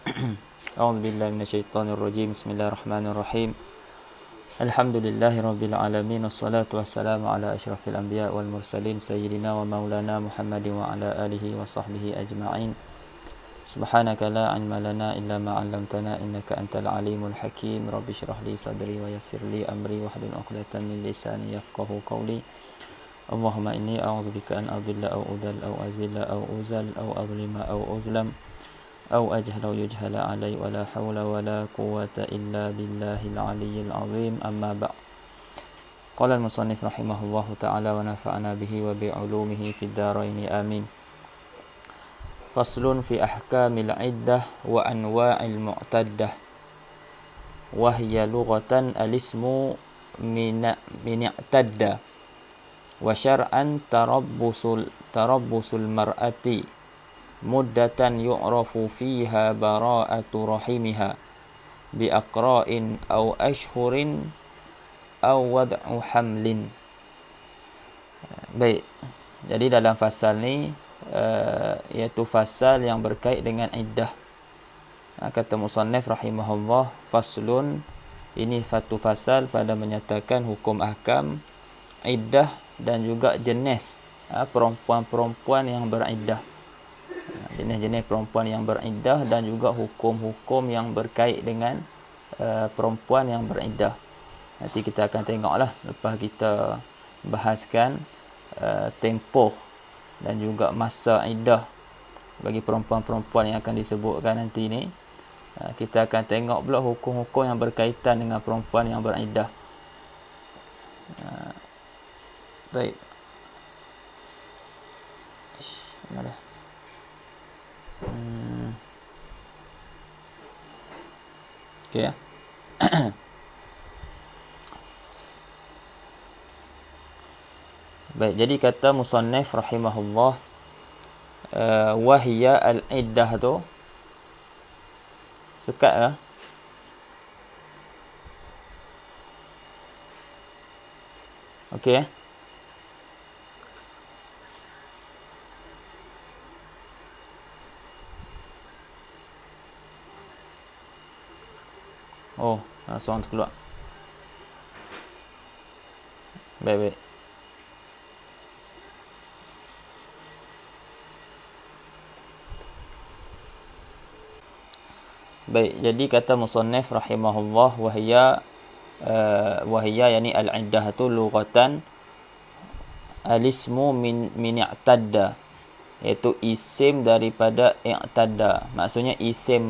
أعوذ بالله من الشيطان الرجيم. بسم الله الرحمن الرحيم. الحمد لله رب العالمين، والصلاة والسلام على أشرف الأنبياء والمرسلين سيدنا ومولانا محمد وعلى آله وصحبه أجمعين. سبحانك لا علم لنا إلا ما علمتنا إنك أنت العليم الحكيم. رب اشرح لي صدري ويسر لي أمري واحلل عقدة من لساني يفقهوا قولي. اللهم إني أعوذ بك أن أضل أو أضل أو أزل أو أزل أو أظلم أو أظلم أو أجهل أو يجهل علي، ولا حول ولا قوة إلا بالله العلي العظيم. أما بعد. قال المصنف رحمه الله تعالى ونفعنا به وبعلومه في الدارين آمين. فصل في أحكام العدة وأنواع المعتدة، وهي لغة الاسم من اعتدى، وشرعا تربص المرأة مدة يعرف فيها براءة رحمها بأقراء أو أشهر أو وضع حمل. Baik, jadi dalam fasal ni iaitu fasal yang berkait dengan iddah. Kata musannif rahimahullah, faslun, ini satu fasal pada menyatakan hukum ahkam iddah dan juga jenis perempuan-perempuan yang beriddah. Jenis-jenis perempuan yang beriddah dan juga hukum-hukum yang berkait dengan perempuan yang beriddah. Nanti kita akan tengoklah lepas kita bahaskan tempoh dan juga masa iddah bagi perempuan-perempuan yang akan disebutkan nanti ni. Kita akan tengok pula hukum-hukum yang berkaitan dengan perempuan yang beriddah. Baik. Mana? Okey ya. Baik, jadi kata musannif rahimahullah, wahya al-iddah tu sekat lah. Okey. Oh, sound keluar. Baik. Baik, jadi kata musannif rahimahullah, wahya yani al-iddah tu lughatan al-ismu min i'tadda, iaitu isim daripada i'tadda. Maksudnya isim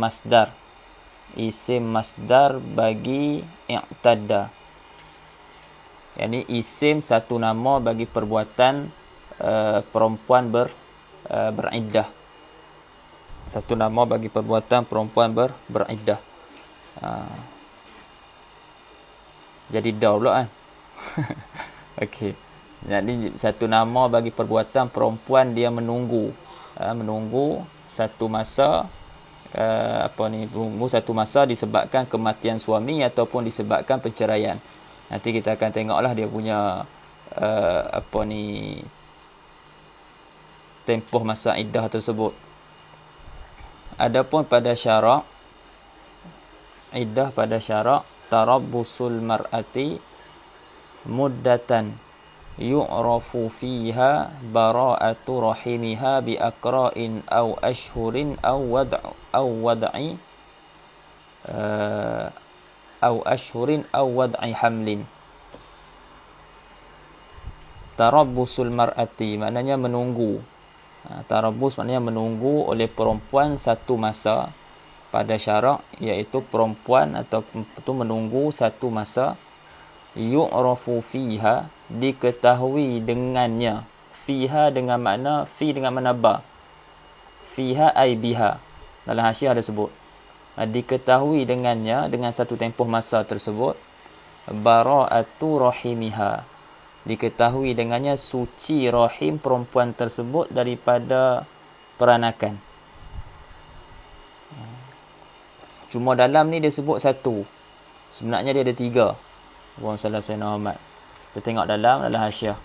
masdar bagi i'tadda, yani isim satu nama bagi perbuatan perempuan beriddah. Satu nama bagi perbuatan perempuan beriddah. Jadi dah pula kan. Okey. Jadi satu nama bagi perbuatan perempuan dia menunggu satu masa menunggu satu masa disebabkan kematian suami ataupun disebabkan perceraian. Nanti kita akan tengoklah dia punya tempoh masa iddah tersebut. Adapun pada syarak iddah, pada syarak tarabbusul mar'ati muddatan yu'rafu fiha bara'atu rahimiha bi aqra'in aw ashhurin aw wad'i hamlin. Tarabbusul mar'ati maknanya menunggu. Tarabbus maknanya menunggu oleh perempuan satu masa pada syarak, iaitu perempuan atau itu menunggu satu masa, yu'rafu fiha, diketahui dengannya, fiha dengan makna ba, fiha ay biha, dalam hasyiah ada sebut, diketahui dengannya, dengan satu tempoh masa tersebut, bara'atu rahimiha, diketahui dengannya suci rahim perempuan tersebut daripada peranakan. Cuma dalam ni dia sebut satu, sebenarnya dia ada tiga. Allahumma salli ala sayyidina Muhammad. Kita tengok dalam hasyiah.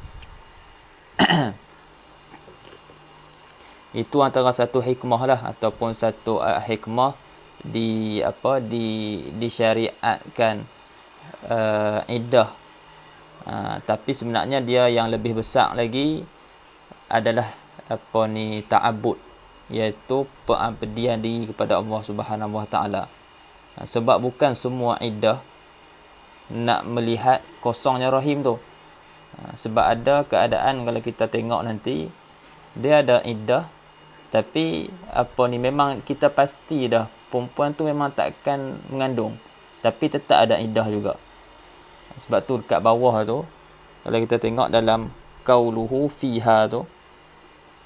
Itu antara satu hikmah lah, ataupun satu hikmah disyariatkan iddah. Tapi sebenarnya dia yang lebih besar lagi adalah ta'abbud, iaitu pengabdian diri kepada Allah Subhanahu Wa Taala. Sebab bukan semua iddah nak melihat kosongnya rahim tu. Sebab ada keadaan kalau kita tengok nanti, dia ada iddah, tapi memang kita pasti dah perempuan tu memang takkan mengandung, tapi tetap ada iddah juga. Sebab tu dekat bawah tu, kalau kita tengok dalam qauluhu fiha tu,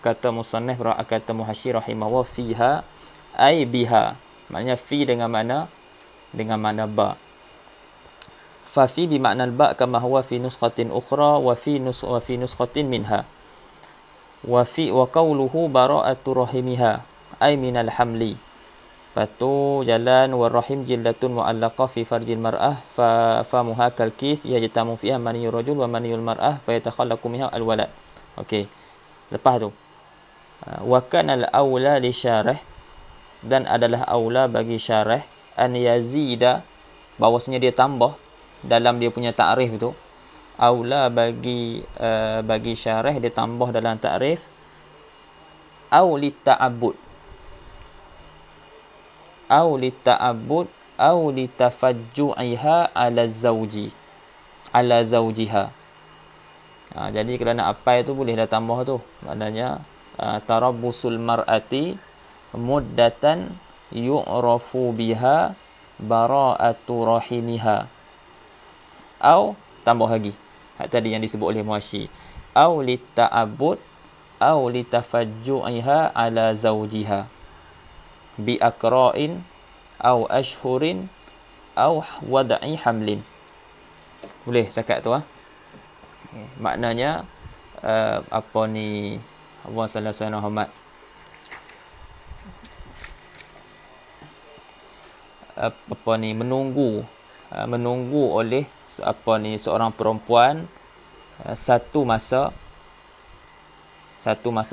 kata musannif kata muhasyir rahimahullah, fiha ai biha, maknanya fi dengan mana ba. Fa fi bi makna al-ba kama huwa fi nusqatin ukhra wa fi nusqatin minha. Wa qawluhu bara'atu rahimiha ay minal hamli. Patu jalan wa rahim jildatun mu'allaqah fi farjil mar'ah fa famuha kal kis yajtamu fiha maniyur rajul wa maniyul mar'ah fa yatakhallaqu minha al walad. Okey. Lepas tu wa kana al aula li syarih, dan adalah aula bagi syarih an yazida, bahawasanya dia tambah dalam dia punya takrif tu. Aula bagi syarih dia tambah dalam takrif au lita'abbud au litafajju'iha ala zawjiha. Jadi kalau nak apai tu boleh dah tambah tu, maknanya tarabbusul mar'ati muddatan yu'rafu biha bara'atu rahimiha, au tambah lagi tadi yang disebut oleh muasyi, au lita'abbud au litafajju'iha ala zawjiha bi akra'in au ashhurin au wad'i hamlin. Boleh cakap tu maknanya Allah sallallahu alaihi menunggu oleh seorang perempuan satu masa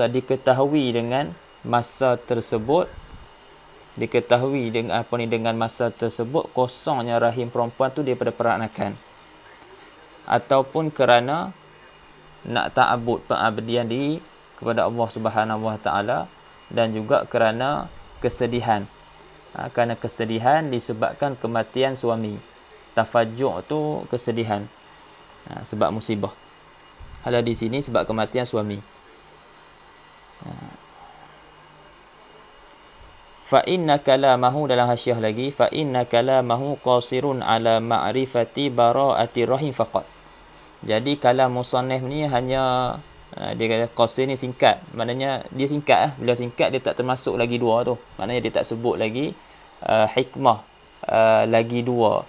diketahui dengan masa tersebut kosongnya rahim perempuan tu daripada peranakan, ataupun kerana nak ta'abbud, pengabdian diri kepada Allah Subhanahu Wa Taala, dan juga kerana kesedihan. Kerana kesedihan disebabkan kematian suami. Tafajju' tu kesedihan sebab musibah. Kalau di sini sebab kematian suami. Fa inna kalamahu, dalam hasyiah lagi, fa inna kalamahu qasirun ala ma'rifati bara'ati rahim faqat. Jadi kalam musannif ni hanya dia kata qasir ni singkat, maknanya dia singkat bila singkat dia tak termasuk lagi dua tu, maknanya dia tak sebut lagi hikmah lagi dua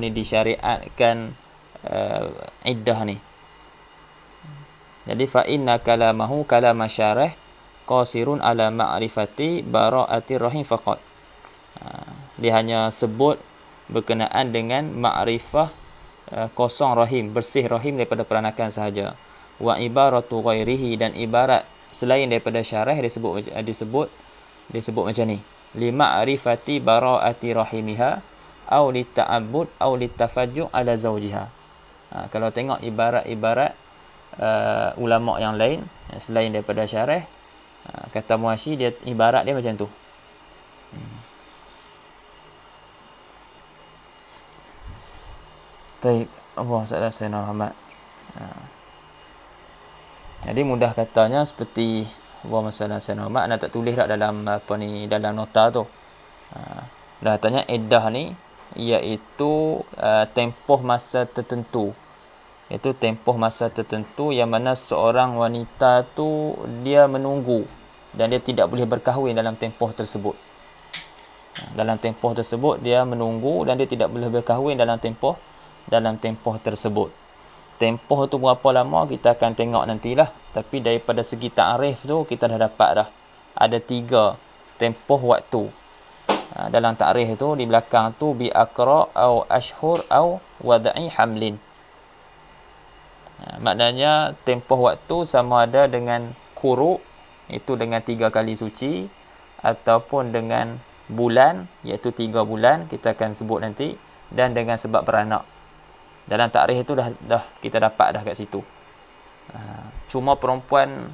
disyariatkan iddah ni. Jadi fa inna kalamahu kalam syarih qasirun ala ma'rifati bara'ati rahim faqat. Dia hanya sebut berkenaan dengan makrifah kosong rahim, bersih rahim daripada peranakan sahaja. Wa ibaratu ghairihi, dan ibarat selain daripada syarih disebut macam ni, li ma'rifati bara'ati rahimiha au li ta'abbud au li tafajju' ala zawjiha. Kalau tengok ibarat-ibarat ulama yang lain selain daripada syarih, kata muasyi, dia ibarat dia macam tu. Baik, Allah Sayyidina Muhammad. Jadi mudah katanya seperti Allah Sayyidina Muhammad nak tak tulis tak dalam dalam nota tu. Dah tanya iddah ni iaitu tempoh masa tertentu. Iaitu tempoh masa tertentu yang mana seorang wanita tu dia menunggu dan dia tidak boleh berkahwin dalam tempoh tersebut. Dalam tempoh tersebut dia menunggu dan dia tidak boleh berkahwin dalam tempoh tersebut. Tempoh tu berapa lama kita akan tengok nantilah, tapi daripada segi ta'rif tu kita dah dapat dah ada 3 tempoh waktu. Dalam ta'rif tu di belakang tu bi aqra au ashhur au wad'i hamlin. Maknanya tempoh waktu sama ada dengan quru itu dengan 3 kali suci, ataupun dengan bulan, iaitu 3 bulan, kita akan sebut nanti, dan dengan sebab beranak. Dalam takrif itu dah kita dapat dah kat situ. Cuma perempuan,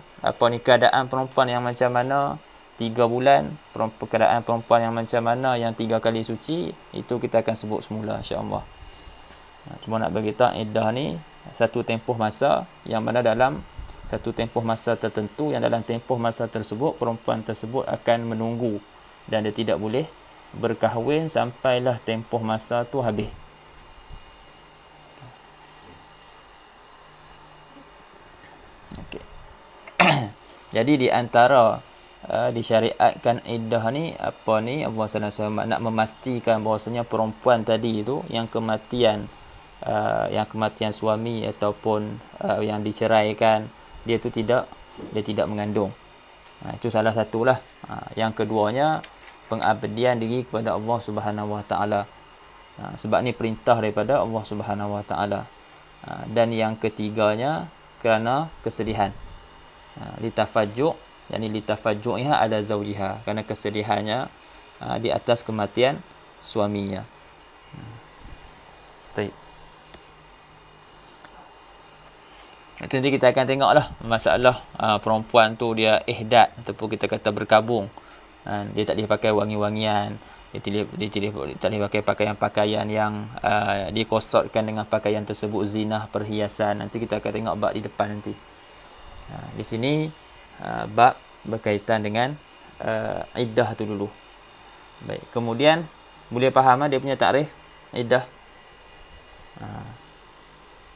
keadaan perempuan yang macam mana 3 bulan, keadaan perempuan yang macam mana yang 3 kali suci, itu kita akan sebut semula, insya-Allah. Cuma nak bagi tahu, iddah ni satu tempoh masa, yang mana dalam satu tempoh masa tertentu, yang dalam tempoh masa tersebut perempuan tersebut akan menunggu, dan dia tidak boleh berkahwin sampailah tempoh masa tu habis. Okay. Jadi di antara disyariatkan iddah ni, Allah SWT nak memastikan bahawasanya perempuan tadi itu yang kematian suami ataupun yang diceraikan, dia tidak mengandung. Itu salah satulah. Yang keduanya, pengabdian diri kepada Allah Subhanahu Wa Taala. Sebab ni perintah daripada Allah Subhanahu Wa Taala. Dan yang ketiganya, kerana kesedihan. Litafajju', yakni litafajju'iha ala zawjiha, kerana kesedihannya di atas kematian suaminya. Baik. Nanti kita akan tengoklah masalah perempuan tu dia ihdad ataupun kita kata berkabung. Dia tak boleh pakai wangi-wangian, dia tak boleh pakai pakaian-pakaian yang dikosotkan dengan pakaian tersebut, zinah, perhiasan. Nanti kita akan tengok bab di depan nanti. Di sini bab berkaitan dengan iddah tu dulu. Baik, kemudian boleh faham dia punya takrif iddah.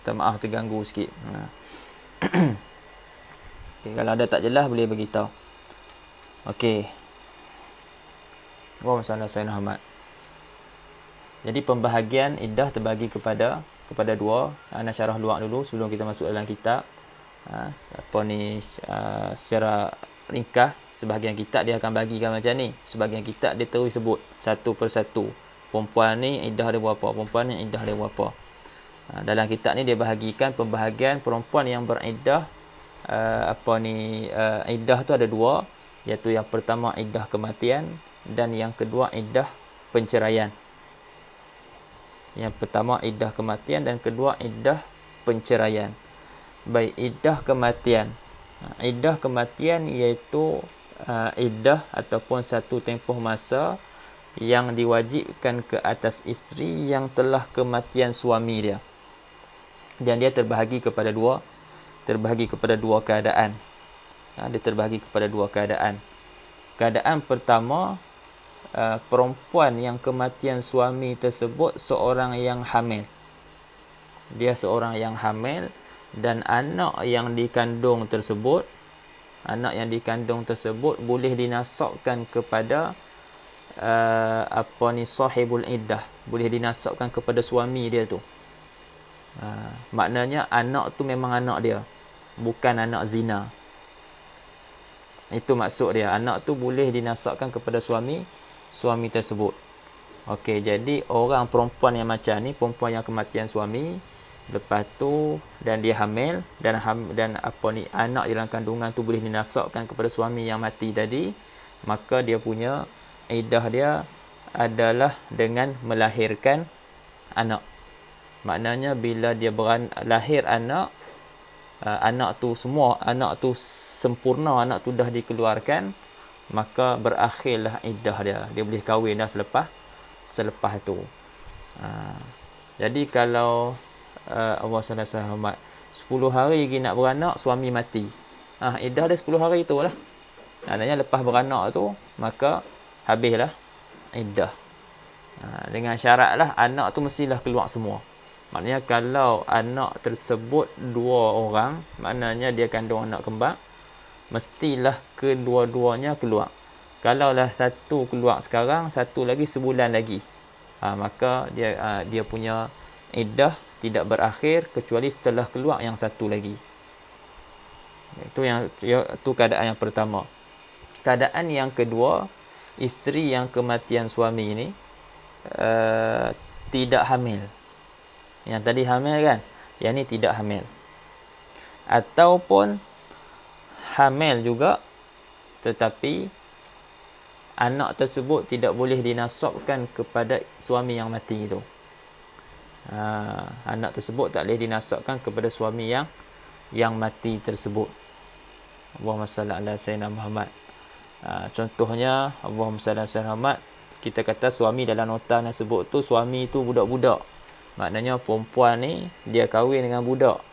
Maaf terganggu sikit. Okay, kalau ada tak jelas boleh bagi tahu. Okey. Waalaikumsalam Sayyidina Muhammad. Jadi pembahagian iddah terbagi kepada dua. Ana syarah luar dulu sebelum kita masuk dalam kitab. Secara ringkas, sebahagian kitab dia akan bagikan macam ni. Sebahagian kitab dia terus sebut satu persatu. Perempuan ni iddah dia berapa, perempuan ni iddah dia berapa. Dalam kitab ni dia bahagikan pembahagian perempuan yang beriddah. Iddah tu ada dua, iaitu yang pertama iddah kematian dan yang kedua iddah penceraian. Yang pertama iddah kematian dan kedua iddah penceraian. Baik, iddah kematian. Iddah kematian iaitu iddah ataupun satu tempoh masa yang diwajibkan ke atas isteri yang telah kematian suami dia. Dan dia terbahagi kepada dua keadaan. Dia terbahagi kepada dua keadaan. Keadaan pertama, perempuan yang kematian suami tersebut seorang yang hamil. Dia seorang yang hamil dan anak yang dikandung tersebut boleh dinasabkan kepada sahibul iddah, boleh dinasabkan kepada suami dia tu. Maknanya anak tu memang anak dia, bukan anak zina. Itu maksud dia. Anak tu boleh dinasabkan kepada suami tersebut. Okey, jadi orang perempuan yang macam ni, perempuan yang kematian suami, lepas tu dan dia hamil dan anak dalam kandungan tu boleh dinasabkan kepada suami yang mati tadi, maka dia punya iddah dia adalah dengan melahirkan anak. Maknanya bila dia lahir anak tu sempurna, anak tu dah dikeluarkan, maka berakhirlah iddah dia. Dia boleh kahwin dah selepas tu. Jadi kalau Allah SWT 10 hari lagi nak beranak, suami mati, iddah dia 10 hari itulah. Maknanya lepas beranak tu, maka habislah iddah. Dengan syaratlah anak tu mestilah keluar semua. Maknanya kalau anak tersebut 2 orang, maknanya dia kandung anak kembar, mestilah kedua-duanya keluar. Kalaulah satu keluar sekarang, satu lagi sebulan lagi, maka dia punya iddah tidak berakhir kecuali setelah keluar yang satu lagi. Itu keadaan yang pertama. Keadaan yang kedua, isteri yang kematian suami ini tidak hamil. Yang tadi hamil kan, yang ni tidak hamil. Ataupun hamil juga tetapi anak tersebut tidak boleh dinasabkan kepada suami yang mati itu. Anak tersebut tak boleh dinasabkan kepada suami yang mati tersebut. Allahumma salli ala sayyidina Muhammad. Contohnya Allahumma salli ala sayyidina Muhammad, kita kata suami dalam nota tersebut tu suami tu budak-budak. Maknanya perempuan ni dia kahwin dengan budak.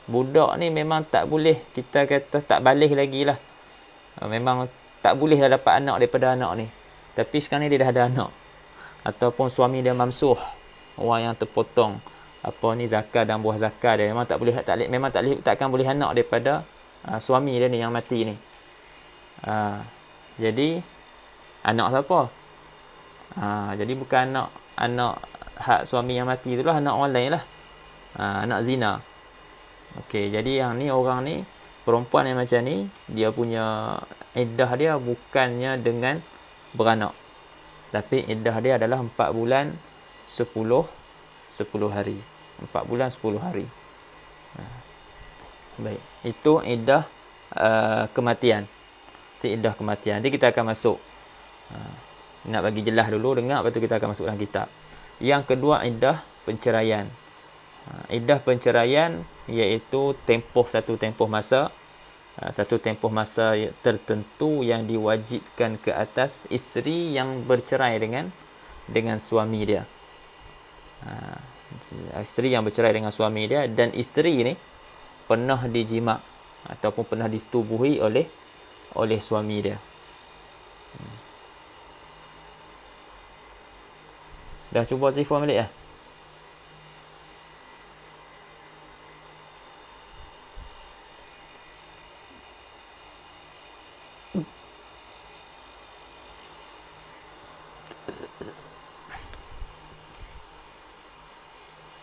Budak ni memang tak boleh, kita kata tak balik lagi lah. Memang tak boleh dah dapat anak daripada anak ni. Tapi sekarang ni dia dah ada anak. Ataupun suami dia mamsuh, orang yang terpotong zakat dan buah zakat dia, memang tak boleh, takkan boleh anak daripada suami dia ni yang mati ni. Jadi anak siapa? Jadi bukan anak hak suami yang mati itulah, anak orang lain lah. Anak zina. Okey, jadi yang ni, orang ni, perempuan yang macam ni, dia punya iddah dia bukannya dengan beranak, tapi iddah dia adalah 4 bulan 10 hari. 4 bulan 10 hari. Baik, itu iddah kematian. Itu iddah kematian. Nanti kita akan masuk. Nak bagi jelas dulu, dengar, lepas tu kita akan masuk dalam kitab. Yang kedua, iddah penceraian. Iddah penceraian iaitu satu tempoh masa tertentu yang diwajibkan ke atas isteri yang bercerai dengan suami dia. Isteri yang bercerai dengan suami dia, dan isteri ni pernah dijima ataupun pernah disetubuhi oleh suami dia. Dah cuba telefon balik lah?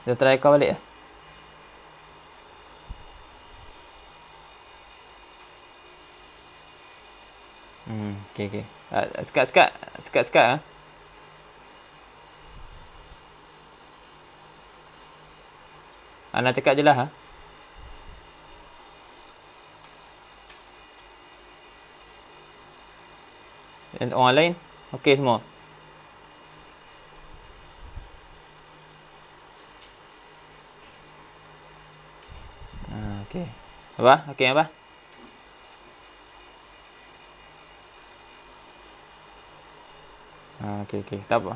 Dah try call balik lah? Okay. Sekat. Ana cakap je lah. Dan orang lain okey semua. Okey. Apa? Okey apa? Okey. Tak apa.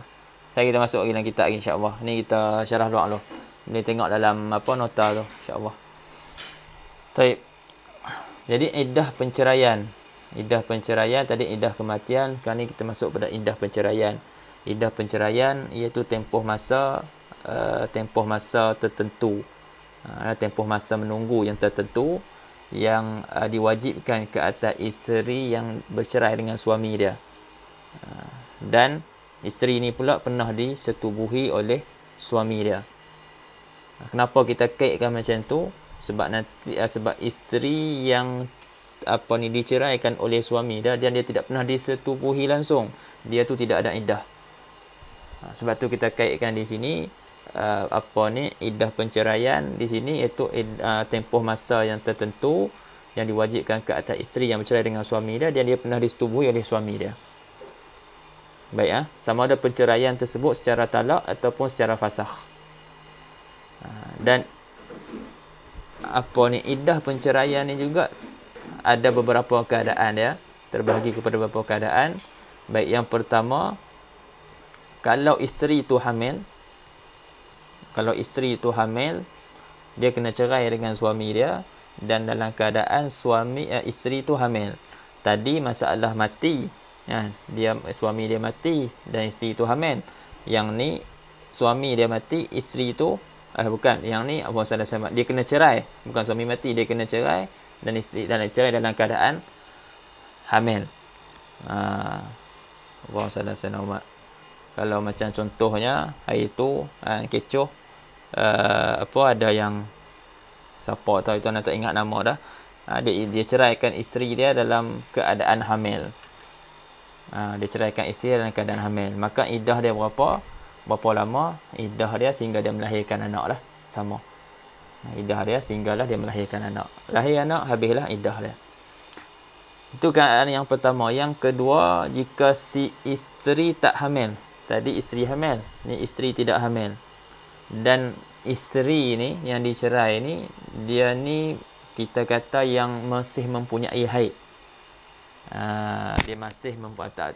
Kita masuk lagi dalam kitab lagi, insya-Allah. Ni kita syarah doa dulu. Boleh tengok dalam nota tu, insya-Allah. Baik. Jadi iddah penceraian. Iddah penceraian tadi iddah kematian, sekarang ni kita masuk pada iddah penceraian. Iddah penceraian iaitu tempoh masa tertentu. Tempoh masa menunggu yang tertentu yang diwajibkan ke atas isteri yang bercerai dengan suami dia. Dan isteri ni pula pernah disetubuhi oleh suami dia. Kenapa kita kaitkan macam tu? Sebab isteri yang diceraikan oleh suami dia dan dia tidak pernah disetubuhi langsung, dia tu tidak ada iddah. Sebab tu kita kaitkan di sini iddah penceraian di sini iaitu tempoh masa yang tertentu yang diwajibkan ke atas isteri yang bercerai dengan suami dia dan dia pernah disetubuhi oleh suami dia. Baik, sama ada penceraian tersebut secara talak ataupun secara fasakh. Dan iddah penceraian ni juga ada beberapa keadaan dia, terbahagi kepada beberapa keadaan. Baik, yang pertama, kalau isteri itu hamil, dia kena cerai dengan suami dia dan dalam keadaan isteri itu hamil. Tadi masalah mati, suami dia mati dan isteri itu hamil. Yang ni suami dia mati, isteri itu bukan, yang ni dia kena cerai, bukan suami mati, dia kena cerai dan isteri cerai dalam keadaan hamil. Kalau macam contohnya hari tu kecoh, ada yang siapa tahu itu, nak tak ingat nama dah. Dia ceraikan isteri dia dalam keadaan hamil. Dia ceraikan isteri dalam keadaan hamil. Maka iddah dia berapa lama? Iddah dia sehingga dia melahirkan anak lah. Sama. Iddah dia sehinggalah dia melahirkan anak. Lahir anak, habislah iddah dia. Itu keadaan yang pertama. Yang kedua, jika si isteri tak hamil. Tadi isteri hamil, ni isteri tidak hamil. Dan isteri ni yang dicerai ni, dia ni kita kata yang masih mempunyai haid. Dia masih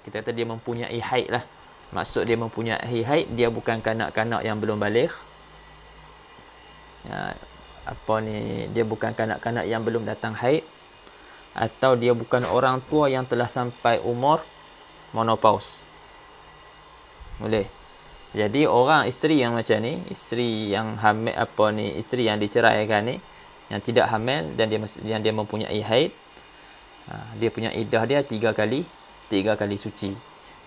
kita kata dia mempunyai haid lah. Maksud dia mempunyai haid, dia bukan kanak-kanak yang belum baligh. Dia bukan kanak-kanak yang belum datang haid, atau dia bukan orang tua yang telah sampai umur menopause. Boleh. Jadi orang isteri yang macam ni, isteri yang hamil isteri yang diceraikan ni, yang tidak hamil dan dia mempunyai haid, dia punya iddah dia 3 kali suci.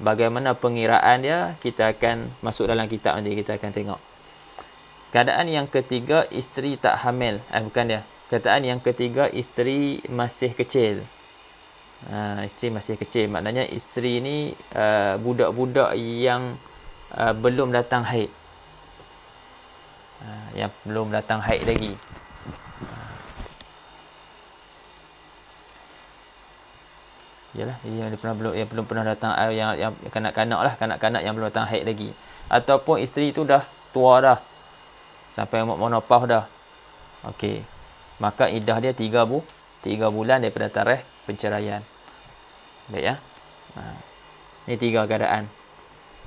Bagaimana pengiraan dia, kita akan masuk dalam kitab nanti, kita akan tengok. Keadaan yang ketiga, isteri tak hamil. Bukan dia. Keadaan yang ketiga, isteri masih kecil. Isteri masih kecil. Maknanya isteri ni budak-budak yang belum datang haid. Yang belum datang haid lagi. Yalah, yang belum pernah datang, yang kanak-kanak lah, kanak-kanak yang belum datang haid lagi. Ataupun isteri tu dah tua dah, sampai menopause dah. Okey. Maka iddah dia 3 bulan daripada tarikh penceraian. Baik ya. Ini 3 keadaan.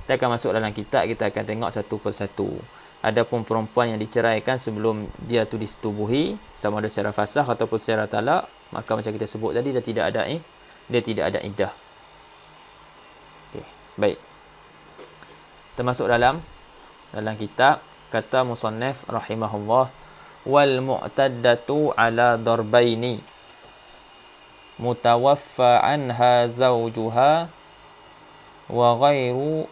Kita akan masuk dalam kitab, kita akan tengok satu persatu. Adapun perempuan yang diceraikan sebelum dia tu disetubuhi, sama ada secara fasakh ataupun secara talak, maka macam kita sebut tadi, dia tidak ada iddah. Okey, baik. Kita masuk dalam kitab. Kata musannif rahimahullah, wal mu'taddatu ala darbaini, mutawaffa anha zawjuha wa ghairu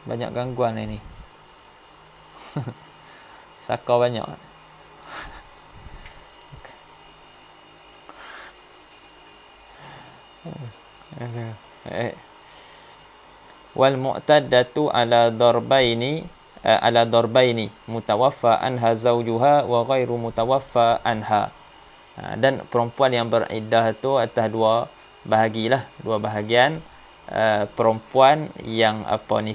banyak gangguan ini. Sakau banyak. Wal mu'taddatu ala darbaini mutawaffa anha zawjuha wa ghairu mutawaffa anha. Dan perempuan yang beriddah itu atas dua bahagian. Perempuan yang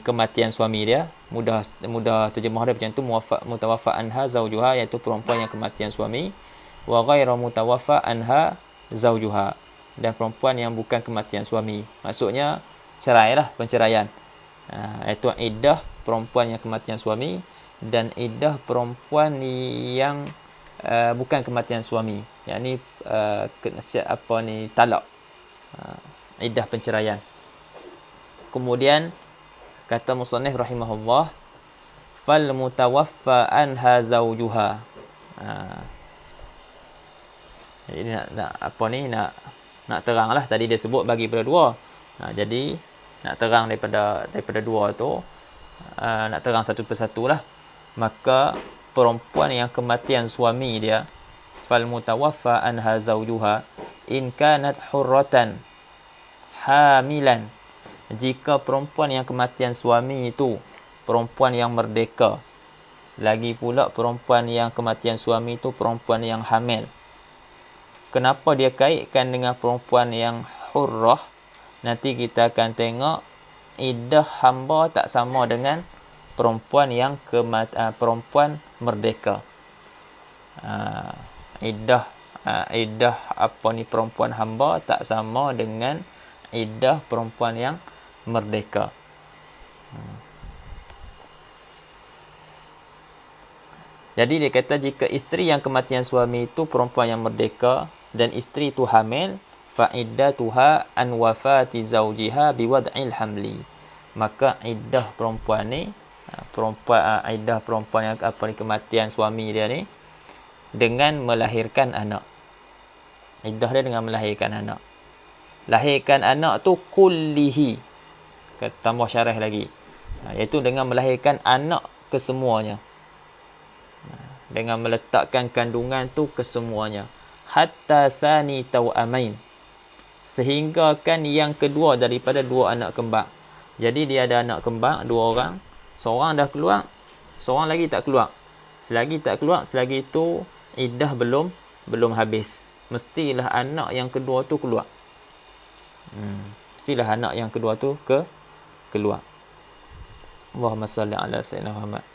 kematian suami dia, mudah terjemah dia macam tu, mutawaffa anha zawjuha, iaitu perempuan yang kematian suami, wa ghairu mutawaffa anha zawjuha, dan perempuan yang bukan kematian suami, maksudnya cerailah, penceraian. Iaitu iddah perempuan yang kematian suami dan iddah perempuan yang bukan kematian suami, yakni talak, iddah penceraian. Kemudian kata musannif rahimahullah, fal mutawaffa anha zawjuha. Jadi nak teranglah, tadi dia sebut bagi pada dua. Jadi nak terang daripada dua tu, nak terang satu persatu lah. Maka perempuan yang kematian suami dia, fal mutawaffa anha zawjuha in kanat hurratan hamilan, jika perempuan yang kematian suami itu perempuan yang merdeka, lagi pula perempuan yang kematian suami itu perempuan yang hamil. Kenapa dia kaitkan dengan perempuan yang hurrah? Nanti kita akan tengok iddah hamba tak sama dengan perempuan yang perempuan merdeka. Iddah perempuan hamba tak sama dengan iddah perempuan yang merdeka. Jadi dia kata, jika isteri yang kematian suami itu perempuan yang merdeka dan isteri itu hamil, fa iddatuha an wafati zawjiha biwad'il hamli, maka iddah perempuan ni, iddah perempuan yang kematian suami dia ni, dengan melahirkan anak. Iddah dia dengan melahirkan anak. Lahirkan anak tu kullihi, tambah syarah lagi, iaitu dengan melahirkan anak kesemuanya, dengan meletakkan kandungan tu kesemuanya, hatta thani tawamain, sehingga kan yang kedua daripada dua anak kembar. Jadi dia ada anak kembar 2 orang, seorang dah keluar, seorang lagi tak keluar. Selagi tak keluar, selagi itu iddah belum habis. Mestilah anak yang kedua tu keluar. Mestilah anak yang kedua tu keluar. Allahumma salli ala sayyidina Muhammad.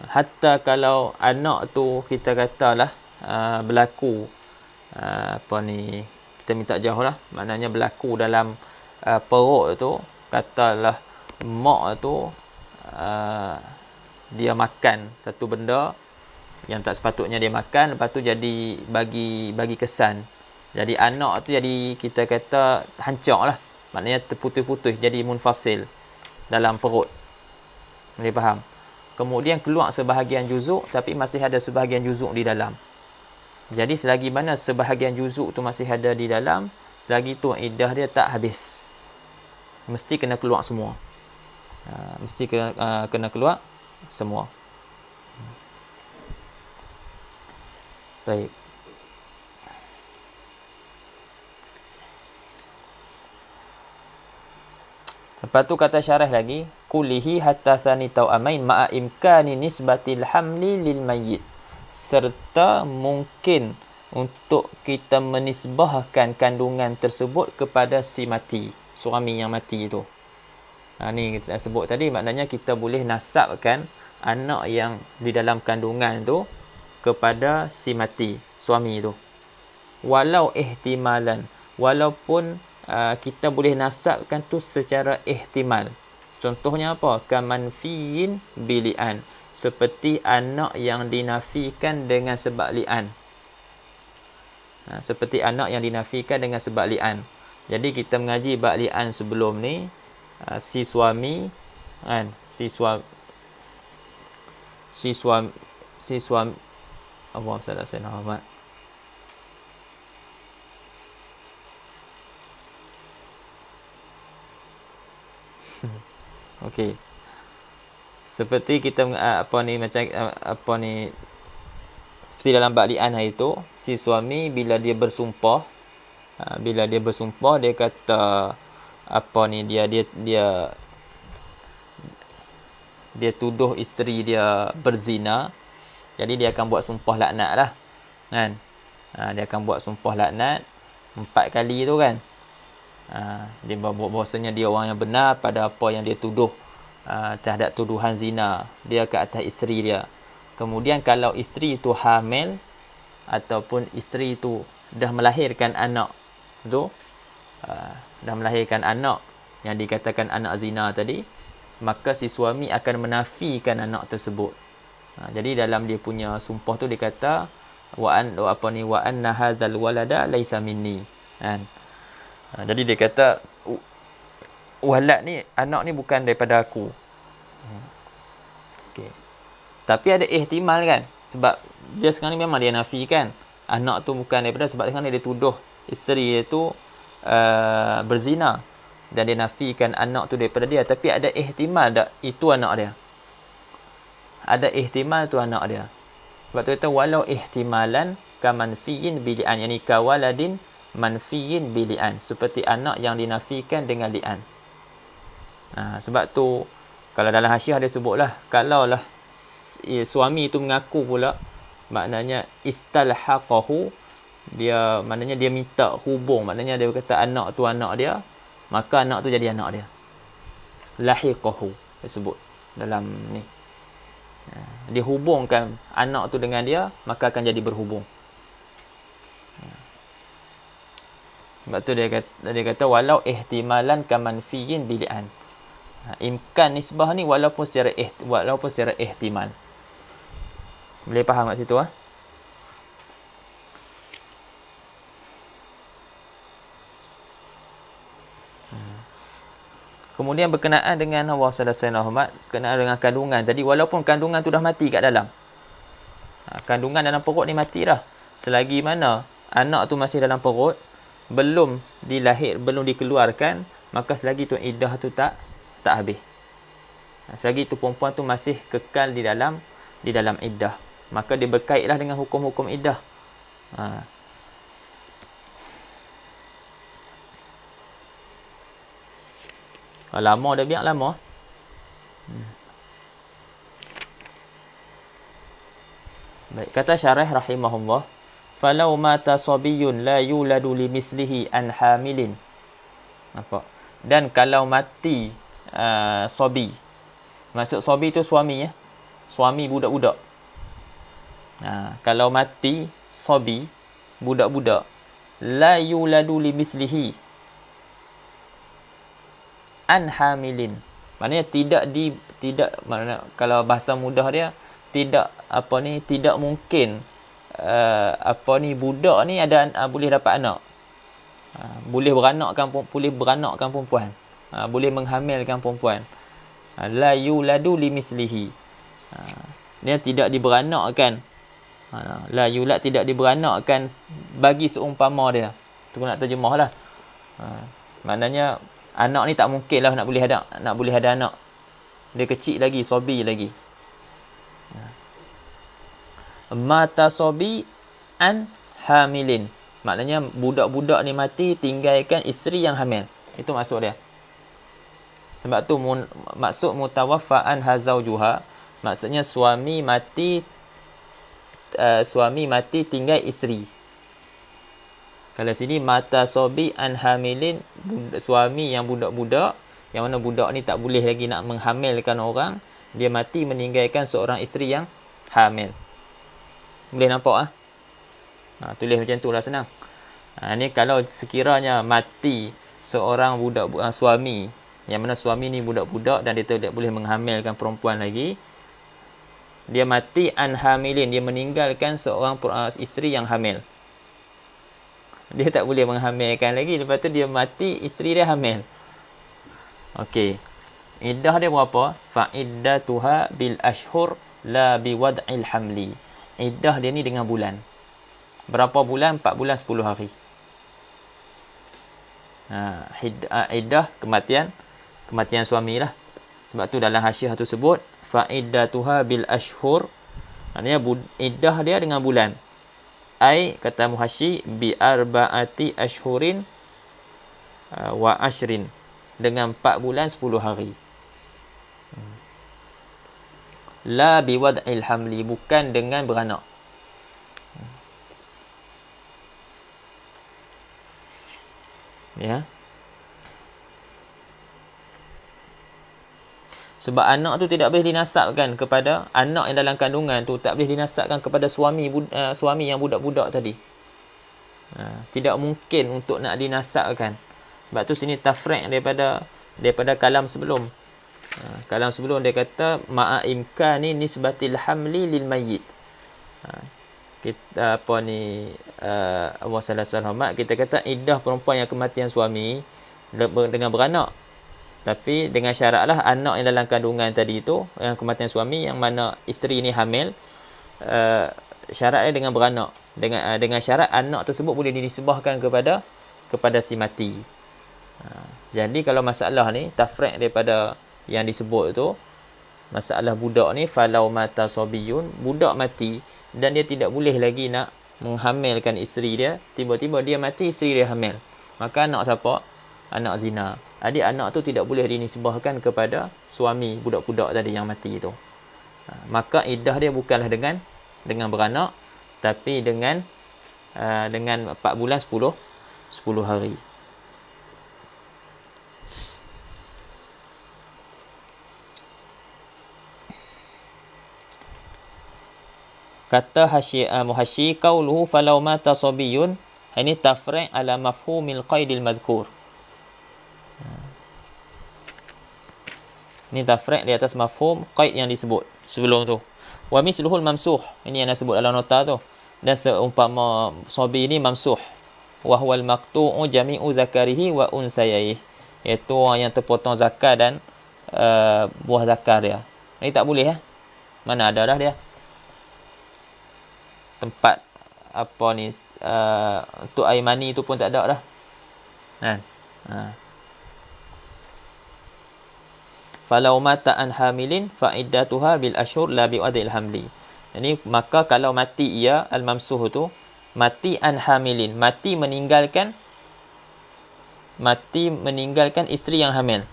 Hatta kalau anak tu kita katalah berlaku kita minta jauh lah, maknanya berlaku dalam perut tu, katalah mak tu dia makan satu benda yang tak sepatutnya dia makan, lepas tu jadi bagi kesan, jadi anak tu jadi kita kata hancur lah, maknanya terputus-putus, jadi munfasil dalam perut. Boleh faham? Kemudian keluar sebahagian juzuk, tapi masih ada sebahagian juzuk di dalam. Jadi selagi mana sebahagian juzuk tu masih ada di dalam, selagi tu iddah dia tak habis. Mesti kena keluar semua. Mesti kena keluar semua. Baik. Lepas tu kata syarah lagi, kulihi hatta sani tau'amain ma'a imkani nisbatil hamli lil mayyit. Serta mungkin untuk kita menisbahkan kandungan tersebut kepada si mati, suami yang mati itu. Ni kita sebut tadi, maknanya kita boleh nasabkan anak yang di dalam kandungan tu kepada si mati, suami itu. Walau ihtimalan, walaupun kita boleh nasabkan tu secara ihtimal. Contohnya apa? Kamanfiyin bili'an, seperti anak yang dinafikan dengan sebab li'an. Seperti anak yang dinafikan dengan sebab li'an. Jadi kita mengaji bab li'an sebelum ni, si suami kan, si suami Allah salah saya Muhammad. Okey. Seperti kita seperti dalam bab li'an hari tu, si suami bila dia bersumpah, dia kata dia tuduh isteri dia berzina. Jadi dia akan buat sumpah laknat lah kan. Dia akan buat sumpah laknat 4 kali tu kan. Dia bahawasanya dia orang yang benar pada apa yang dia tuduh, terhadap tuduhan zina dia ke atas isteri dia. Kemudian kalau isteri itu hamil ataupun isteri itu dah melahirkan anak tu, dah melahirkan anak yang dikatakan anak zina tadi, maka si suami akan menafikan anak tersebut. Jadi dalam dia punya sumpah tu dia kata wa anna hadzal walada laisa minni kan. Jadi dia kata walad ni, anak ni bukan daripada aku. Okey. Tapi ada ihtimal kan, sebab dia sekarang ni memang dia nafikan anak tu bukan daripada, sebab sekarang ni dia tuduh isteri dia tu berzina dan dia nafikan anak tu daripada dia. Tapi ada ihtimal tak itu anak dia, ada ihtimal tu anak dia. Sebab tu kata walau ihtimalan kamanfiyin bili'an, yani kawaladin manfiyin bili'an, seperti anak yang dinafikan dengan li'an. Sebab tu kalau dalam hasyiah dia sebutlah, kalaulah suami itu mengaku pula, maknanya istalhaqahu, dia maknanya dia minta hubung, maknanya dia kata anak tu anak dia, maka anak tu jadi anak dia. Lahiqahu dia sebut dalam ni. Dia hubungkan anak tu dengan dia, maka akan jadi berhubung. Sebab tu dia kata walau ihtimalan kamanfiyin bili'an. Imkan nisbah ni walaupun secara ihtimal. Boleh faham kat situ Kemudian berkenaan dengan Allah sallallahu alaihi berkenaan dengan kandungan. Jadi walaupun kandungan tu dah mati kat dalam, kandungan dalam perut ni mati dah, selagi mana anak tu masih dalam perut, belum dikeluarkan, maka selagi tu iddah tu tak habis. Selagi tu perempuan tu masih kekal di dalam iddah, maka dia berkaitlah dengan hukum-hukum iddah. Lama dah biar lama. Baik, kata syarah rahimahullah, falau mata sabiyyun la yuladu limislihi an hamilin. Nampak? Dan kalau mati sabi. Maksud sabi tu suami ya. Suami budak-budak. Kalau mati sabi, budak-budak, la yuladu limislihi an hamilin. Maknanya tidak kalau bahasa mudah dia tidak tidak mungkin budak ni ada boleh dapat anak. Boleh beranakkan perempuan. Boleh menghamilkan perempuan. La yuladu limislihi. Dia tidak diberanakkan. La yulad tidak diberanakkan bagi seumpama dia. Tu nak terjemahlah. Maknanya anak ni tak mungkinlah nak boleh ada anak. Dia kecil lagi, sabi lagi. Mata sabi an hamilin. Maknanya budak-budak ni mati tinggalkan isteri yang hamil. Itu maksud dia. Sebab tu maksud mutawaffa an hazaujuha, maksudnya suami mati tinggal isteri. Kalau sini mata sabi an hamilin, suami yang budak-budak, yang mana budak ni tak boleh lagi nak menghamilkan orang, dia mati meninggalkan seorang isteri yang hamil. Boleh nampak tulis macam tu lah, senang. Ni kalau sekiranya mati seorang suami, yang mana suami ni budak-budak dan dia tidak boleh menghamilkan perempuan lagi, dia mati an hamilin, dia meninggalkan seorang isteri yang hamil. Dia tak boleh menghamilkan lagi, lepas tu dia mati, isteri dia hamil. Okey. Iddah dia berapa? Fa'iddatuha bil ashhur la bi wad'il hamli. Iddah dia ni dengan bulan. Berapa bulan? 4 bulan 10 hari. Iddah kematian suami lah. Sebab tu dalam hasyiah tu sebut fa'iddatuha bil ashhur. Maknanya iddah dia dengan bulan. Kata muhasyi bi arba'ati ashhurin wa ashrin, dengan 4 bulan 10 hari. La bi wad'il hamli, bukan dengan beranak. Ya. Sebab anak tu tidak boleh dinasabkan kepada anak yang dalam kandungan tu, tak boleh dinasabkan kepada suami yang budak-budak tadi. Tidak mungkin untuk nak dinasabkan. Sebab tu sini tafriq daripada kalam sebelum. Kalam sebelum dia kata ma'a imkani nisbatil hamli lil mayyit. Kita Allah sallallahu kita kata iddah perempuan yang kematian suami dengan beranak. Tapi dengan syaratlah anak yang dalam kandungan tadi itu, yang kematian suami, yang mana isteri ni hamil, syaratnya dengan beranak. Dengan syarat anak tersebut boleh dinisbahkan kepada si mati. Jadi kalau masalah ni tafriq daripada yang disebut tu, masalah budak ni, falau mata sabiyun, budak mati dan dia tidak boleh lagi nak menghamilkan isteri dia, tiba-tiba dia mati, isteri dia hamil, maka anak siapa? Anak zina. Jadi anak tu tidak boleh dinisbahkan kepada suami budak-budak tadi yang mati itu. Maka iddah dia bukanlah dengan beranak, tapi dengan 4 bulan 10 hari. Kata muhasyi, qauluhu falau mata sabiyun, ini tafri' ala mafhumil qaidil madhkur. Ini tafriq di atas mafhum qaid yang disebut sebelum tu. Wa misluhul mamsuh, ini yang disebut dalam nota tu. Dan seumpama sabi ini mamsuh. Wa huwal maqtu'u jami'u zakarihi wa unsayaihi, iaitu orang yang terpotong zakar dan buah zakar dia. Ini tak boleh Mana ada dah dia. Tempat untuk air mani tu pun tak ada dah. Kan? Falau mata an hamilin fa'iddatuha bil ashhur la bi wad'il hamli. Jadi maka kalau mati ia al-mamsuh tu, mati an hamilin, mati meninggalkan isteri yang hamil.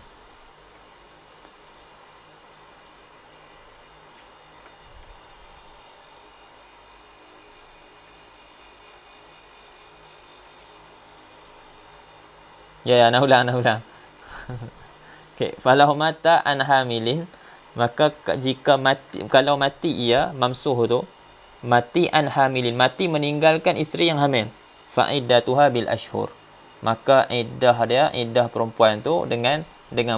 Ya, nak ulang. Okey, falahu mata an hamilin, maka jika mati, kalau mati ia mamsuh tu, mati an hamilin, mati meninggalkan isteri yang hamil, fa iddatuha bil ashhur, maka iddah perempuan tu dengan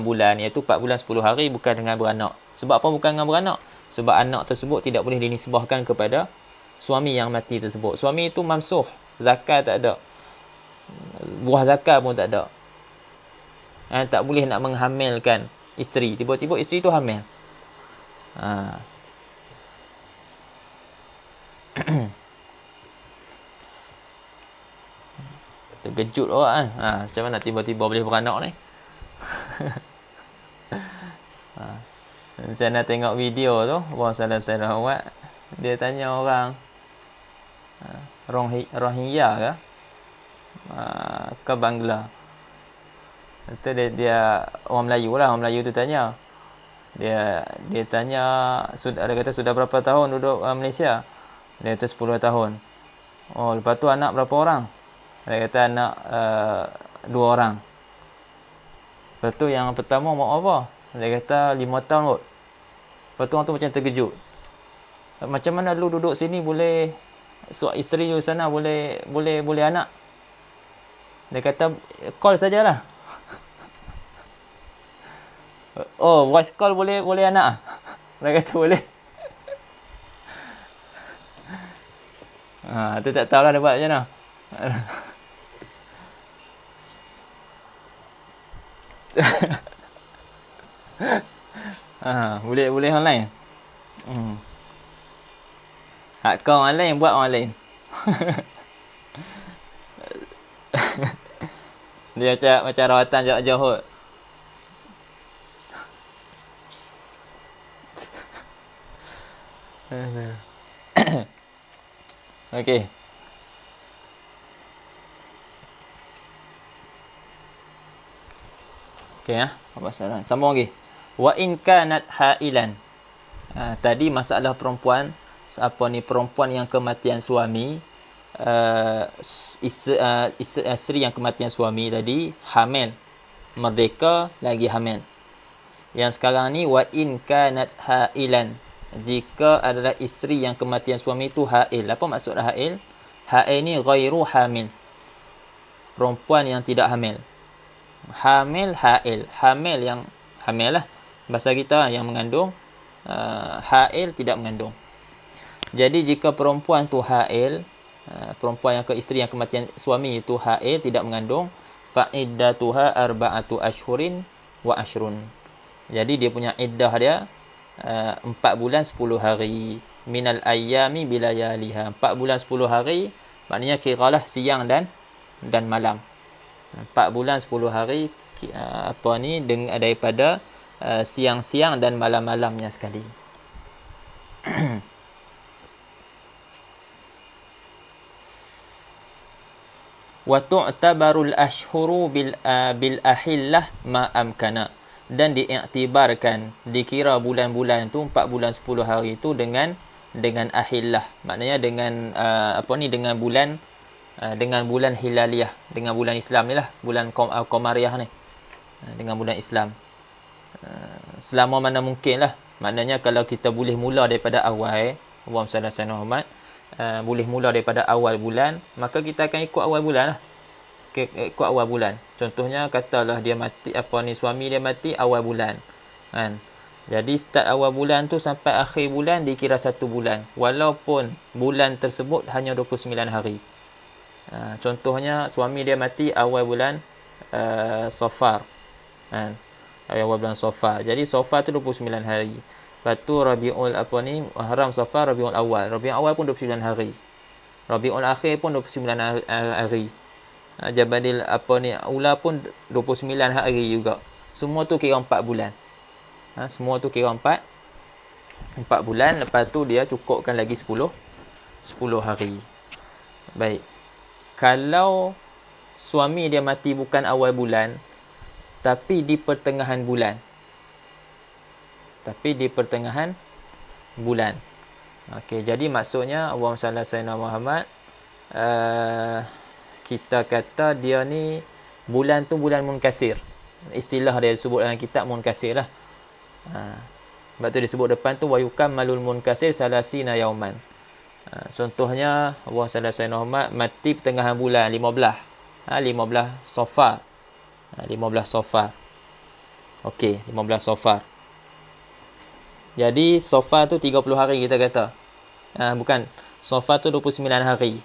bulan, iaitu 4 bulan 10 hari, bukan dengan beranak. Sebab apa bukan dengan beranak? Sebab anak tersebut tidak boleh dinisbahkan kepada suami yang mati tersebut. Suami itu mamsuh, zakat tak ada, buah zakat pun tak ada. Tak boleh nak menghamilkan isteri. Tiba-tiba isteri tu hamil. Terkejut orang kan. Macam mana tiba-tiba boleh beranak ni? Macam mana tengok video tu, Abang Salah Sarawak, dia tanya orang Rohingya ke Bangla. Itu dia orang Melayu lah, orang Melayu tu tanya. Dia tanya, dia kata sudah berapa tahun duduk Malaysia? Dia kata 10 tahun. Oh, lepas tu anak berapa orang? Dia kata anak 2 orang. Lepas tu yang pertama mau apa? Dia kata 5 tahun kot. Lepas tu orang tu macam terkejut. Macam mana lu duduk sini boleh isteri di sana boleh anak? Dia kata call sajalah. Oh, voice call boleh anak? Dia kata boleh. Tu tak tahulah dia buat macam mana. Boleh online. Hak kau orang lain buat orang lain. Dia macam rawatan Johor. Okey. Apa salah? Sambung lagi. Wa in kanat hailan. Tadi masalah perempuan, perempuan yang kematian suami, isteri yang kematian suami tadi hamil, merdeka lagi hamil. Yang sekarang ni wa in kanat hailan, jika adalah isteri yang kematian suami itu hail. Apa maksud hail? Hail ni ghairu hamil, perempuan yang tidak hamil. Hamil, hail. Hamil yang hamil lah bahasa kita, yang mengandung. Hail tidak mengandung. Jadi jika perempuan tu hail, perempuan yang isteri yang kematian suami itu hail, tidak mengandung, fa iddatuha arba'atu ashhurin wa ashrun. Jadi dia punya iddah dia 4 bulan 10 hari. Minal ayyami bilayaliha. 4 bulan 10 hari maknanya kiralah siang dan malam. 4 bulan 10 hari daripada siang-siang dan malam-malamnya sekali. Wa tu'tabarul ashhuru bil ahillah ma amkana, dan diiktibarkan, dikira bulan-bulan tu 4 bulan 10 hari itu dengan ahillah, maknanya dengan dengan bulan hilaliyah, dengan bulan Islam ni lah, bulan Qamariyah ni, dengan bulan Islam. Selama mana mungkin lah, maknanya kalau kita boleh mula daripada awal, Allahumma salli ala Muhammad, boleh mula daripada awal bulan, maka kita akan ikut awal bulan lah. Ikut awal bulan. Contohnya katalah dia mati, suami dia mati awal bulan kan. Jadi start awal bulan tu sampai akhir bulan dikira 1 bulan, walaupun bulan tersebut hanya 29 hari. Contohnya suami dia mati awal bulan Safar kan, awal bulan Safar. Jadi Safar tu 29 hari. Lepas tu Rabiul Haram, Safar, Rabiul Awal pun 29 hari. Rabiul Akhir pun 29 hari. Jabadil Ula pun 29 hari juga. Semua tu kira 4 bulan. Semua tu kira 4 bulan. Lepas tu dia cukupkan lagi 10 hari. Baik. Kalau suami dia mati bukan awal bulan, tapi di pertengahan bulan. Okey, jadi maksudnya Allahumma salli ala Muhammad, kita kata dia ni bulan tu bulan munkasir. Istilah dia sebut dalam kitab munkasir lah. Sebab tu disebut depan tu wa yukammalul munkasir salasina yauman. Contohnya Allah Sayyidina Muhammad mati pertengahan bulan 15. 15 Safar. 15 Safar. Okey, 15 Safar. Jadi Safar tu 30 hari kita kata. Bukan, Safar tu 29 hari.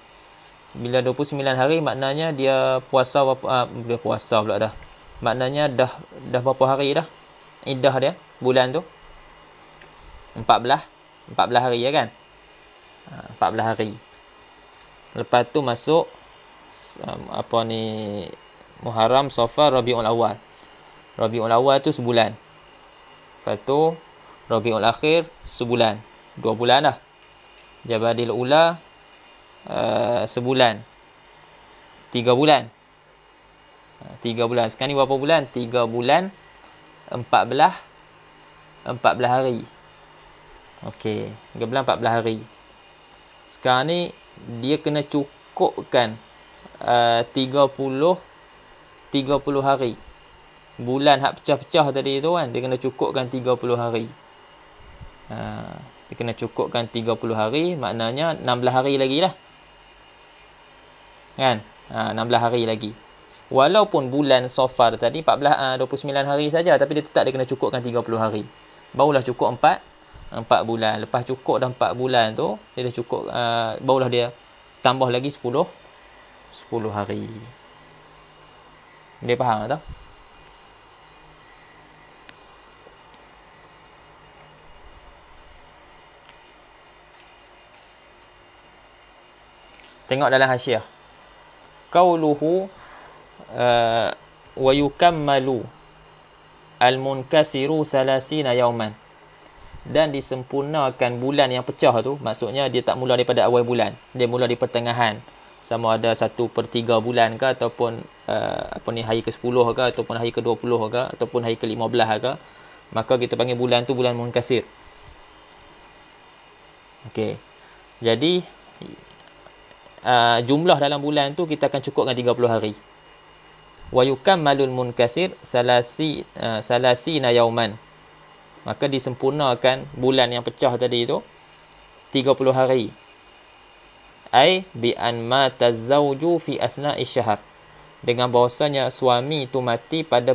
Bila 29 hari maknanya dia puasa dia puasa pula dah. Maknanya dah berapa hari dah iddah dia bulan tu? 14 hari ya kan? 14 hari. Lepas tu masuk Muharram, Safar, Rabiul Awal. Rabiul Awal tu sebulan. Lepas tu Rabiul Akhir sebulan. 2 bulan dah. Jabadil Ula sebulan. 3 bulan. 3 bulan. Sekarang ni berapa bulan? 3 bulan 14 hari. Okey, 3 bulan 14 hari. Sekarang ni dia kena cukupkan 30 hari. Bulan hak pecah-pecah tadi tu kan, dia kena cukupkan 30 hari. Dia kena cukupkan 30 hari, maknanya 16 hari lagi lah. Kan? 16 hari lagi. Walaupun bulan Safar tadi 29 hari saja, tapi dia tetap dia kena cukupkan 30 hari. Barulah cukup 4 bulan. Lepas cukup dah 4 bulan tu, dia dah cukup, barulah dia tambah lagi 10 hari. Dia faham tak? Tengok dalam hasyiah. Qauluhu wa yukammalu al-munkasiru salasina yauman. Dan disempurnakan bulan yang pecah tu, maksudnya dia tak mula daripada awal bulan, dia mula di pertengahan, sama ada 1/3 bulan ke, ataupun hari ke-10 ke, ataupun hari ke-20 ke, ataupun hari ke-15 ke, maka kita panggil bulan tu bulan munkasir. Okey, jadi jumlah dalam bulan tu kita akan cukupkan 30 hari. Wa yukammalul munkasir salasina yauman. Maka disempurnakan bulan yang pecah tadi tu 30 hari. Ai bi an mata zawju fi asna'i syahr. Dengan bahawasanya suami tu mati pada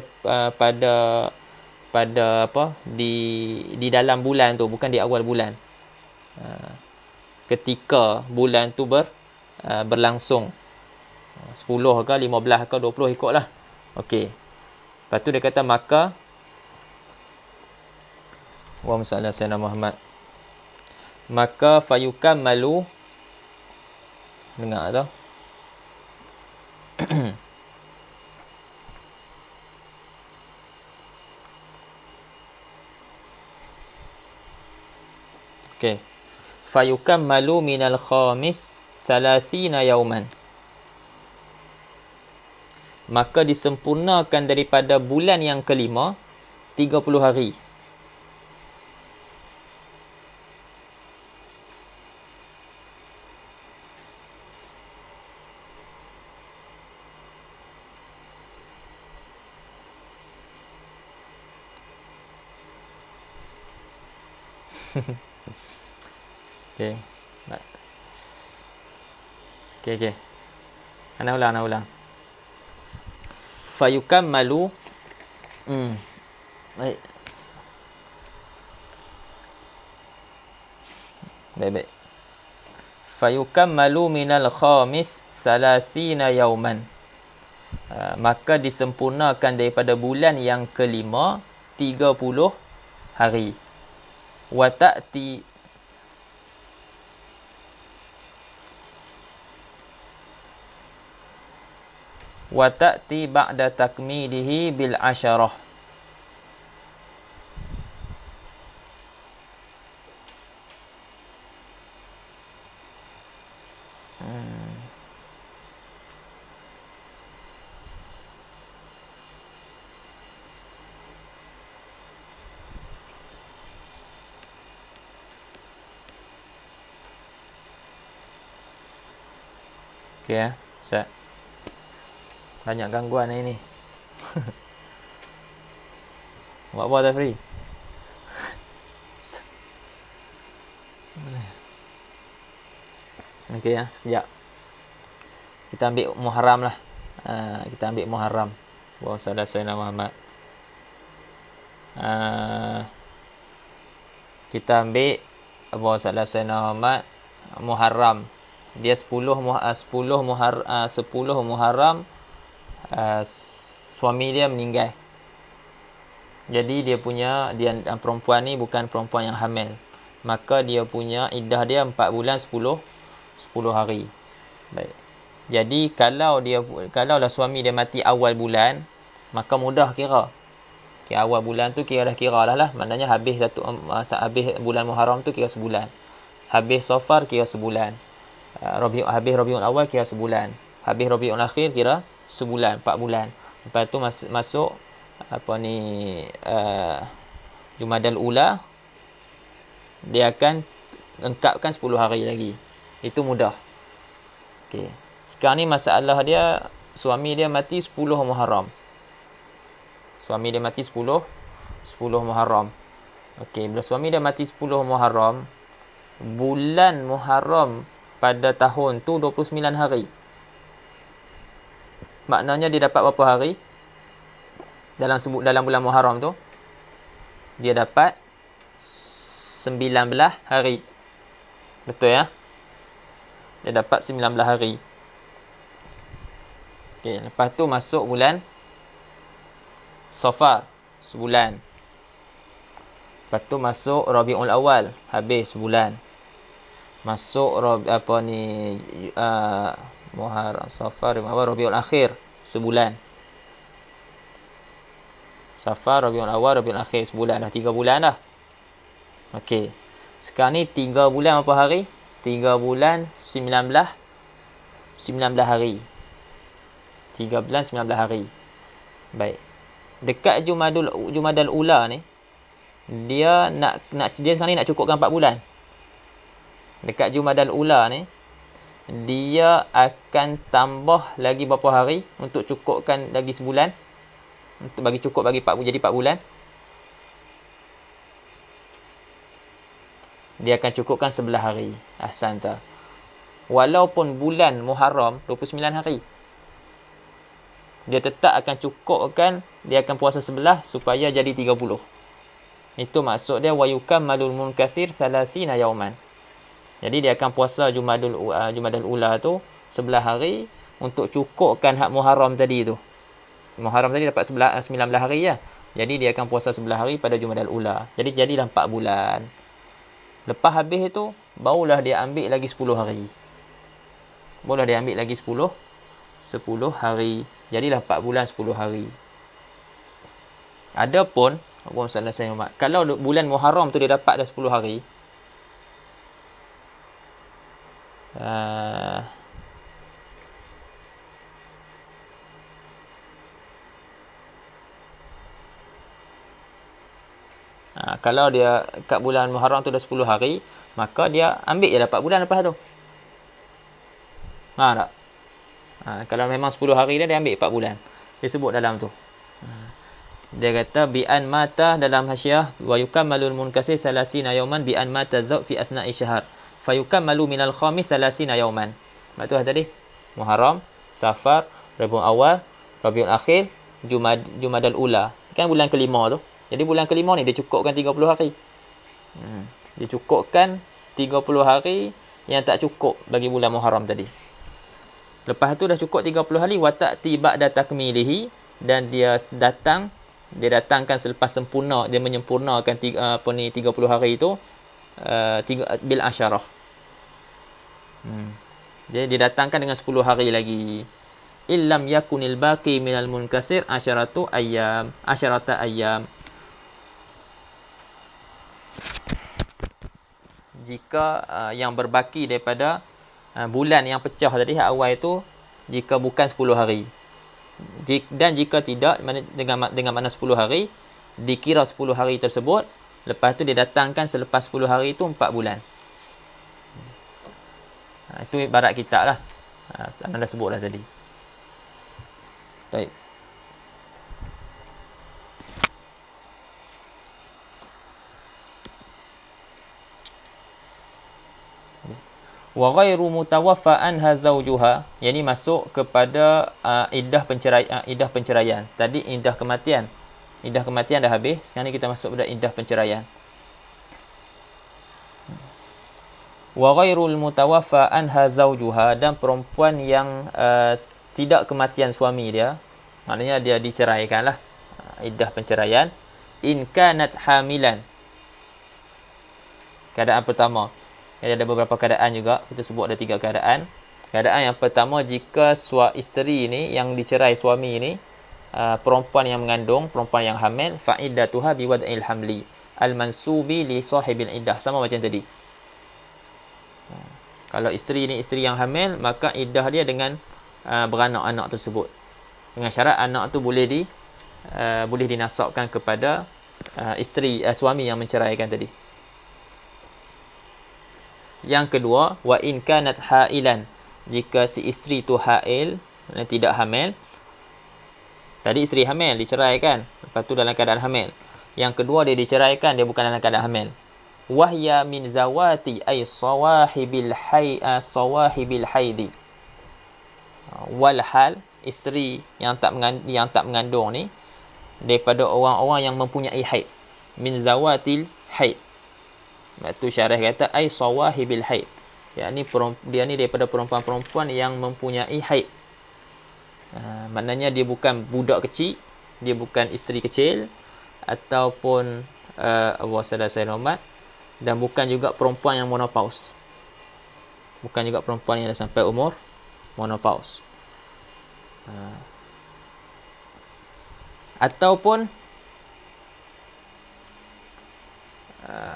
di dalam bulan tu, bukan di awal bulan. Ketika bulan tu berlangsung 10 ke 15 ke 20 ikutlah. Okey. Lepas tu dia kata maka wa musalla sayyidina Muhammad. Maka fayukammalu, dengar tak? Okey. Fayukammalu minal khamis 30 yauman. Maka disempurnakan daripada bulan yang kelima 30 hari. Okey. Okey. Ana ulang. Fayukammalu. Baik. Fayukammalu minal khamis salasina yauman. Maka disempurnakan daripada bulan yang kelima 30 hari. Wa ta'ti ba'da takmilihi bil asyarah. Okey ya, Ustaz. Banyak gangguan ini. Buat apa Tafri? Okey ya, sekejap. Kita ambil Muharram lah. Kita ambil Muharram. Puasa Sayyidina Muhammad. Kita ambil puasa Sayyidina Muhammad Muharram. Dia 10 Muharram suami dia meninggal. Jadi dia perempuan ni bukan perempuan yang hamil. Maka dia punya iddah dia 4 bulan 10 hari. Baik. Jadi kalaulah suami dia mati awal bulan, maka mudah kira. Awal bulan tu kira dah kira lah. Maknanya habis bulan Muharram tu kira sebulan. Habis Safar kira sebulan. Habis Rabiul Awal kira sebulan. Habis Rabiul Akhir kira sebulan, 4 bulan. Lepas tu masuk Jumadal Ula, dia akan lengkapkan 10 hari lagi. Itu mudah. Okey. Sekarang ni masalah dia, suami dia mati 10 Muharram. Suami dia mati 10 Muharram. Okey, bila suami dia mati 10 Muharram, bulan Muharram pada tahun tu 29 hari. Maknanya dia dapat berapa hari? Dalam bulan Muharram tu dia dapat 19 hari. Betul ya? Dia dapat 19 hari. Okey, lepas tu masuk bulan Safar, sebulan. Lepas tu masuk Rabiul Awal, habis sebulan. Masuk Muharram, Safar, Rabiul Akhir, sebulan. Safar, Rabiul Awal, Rabiul Akhir, sebulan. Dah 3 bulan dah. Okey. Sekarang ni 3 bulan berapa hari? 3 bulan 19 hari. 3 bulan 19 hari. Baik. Dekat Jumadal Ula ni, dia sekarang ni nak cukupkan 4 bulan. Dekat Jumadal Ula ni, dia akan tambah lagi berapa hari untuk cukupkan lagi sebulan, untuk cukup bagi 4 bulan. Dia akan cukupkan 11 hari. Ahsan tak? Walaupun bulan Muharram 29 hari, dia tetap akan cukupkan, dia akan puasa 11 supaya jadi 30. Itu maksud dia wa yukammalul munkasir salasina yauman. Jadi dia akan puasa Jumadal Ula tu 11 hari untuk cukupkan hak Muharram tadi tu. Muharram tadi dapat 19 hari ya. Jadi dia akan puasa 11 hari pada Jumadal Ula. Jadi jadilah 4 bulan. Lepas habis itu barulah dia ambil lagi 10 hari. Barulah dia ambil lagi 10 hari. Jadilah 4 bulan 10 hari. Adapun kalau bulan Muharram tu dia dapat dah 10 hari, kalau dia kat bulan Muharram tu dah 10 hari, maka dia ambil je dapat bulan lepas tu. Tak? Kalau memang 10 hari dia ambil 4 bulan. Dia sebut dalam tu. Dia kata bi'an mata dalam hasyiah wa yukammalul munkasir salasina yauman bi'an mata zawq fi asna'i syahr. Fa yukammalu minal khamis salasina yauman. Maksud tadi Muharram, Safar, Rabiul Awal, Rabiul Akhir, Jumadal Ula. Kan bulan kelima tu. Jadi bulan kelima ni dia cukupkan 30 hari. Dia cukupkan 30 hari yang tak cukup bagi bulan Muharram tadi. Lepas tu dah cukup 30 hari wa ta'ti ba'da takmilihi, dan dia datangkan selepas sempurna, dia menyempurnakan 30 hari itu bil asyarah. Jadi dia datangkan dengan 10 hari lagi. Illam yakunil baqi minal munkasir asyarata ayyam. Jika yang berbaki daripada bulan yang pecah tadi hak awal itu, jika bukan 10 hari. Dan jika tidak, dengan makna 10 hari, dikira 10 hari tersebut, lepas tu dia datangkan selepas 10 hari itu 4 bulan. Itu ibarat kitab lah. Anda dah sebut dah tadi. Baik. Wa ghairu mutawaffa anha zawjuha, yang ini masuk kepada iddah penceraian. Tadi iddah kematian. Iddah kematian dah habis, sekarang ni kita masuk pada iddah penceraian. Wa ghairul mutawaffa anha zawjuha, dan perempuan yang tidak kematian suami dia, maknanya dia diceraikanlah, iddah penceraian. In kanat hamilan, keadaan pertama. Jadi ada beberapa keadaan juga, kita sebut ada 3 keadaan. Keadaan yang pertama, jika isteri ini yang dicerai suami ini perempuan yang mengandung, perempuan yang hamil, fa iddatuha biwad'il hamli al-mansubi li sahibil iddah, sama macam tadi. Kalau isteri ini isteri yang hamil, maka iddah dia dengan beranak anak tersebut. Dengan syarat anak tu boleh dinasabkan kepada suami yang menceraikan tadi. Yang kedua, wa in kanat hailan, jika si isteri tu hail, tidak hamil. Tadi isteri hamil diceraikan, lepas tu dalam keadaan hamil. Yang kedua dia diceraikan, dia bukan dalam keadaan hamil. Wahya min zawati ay sawahibil haidi. Walhal, isteri yang tak mengandung ni daripada orang-orang yang mempunyai haid. Min zawatil haid. Itu syarah kata ai sawahibil haid. Yakni dia ni daripada perempuan-perempuan yang mempunyai haid. Maknanya dia bukan budak kecil, dia bukan isteri kecil, ataupun Allah saya hormat, dan bukan juga perempuan yang menopause. Bukan juga perempuan yang dah sampai umur menopause. Ataupun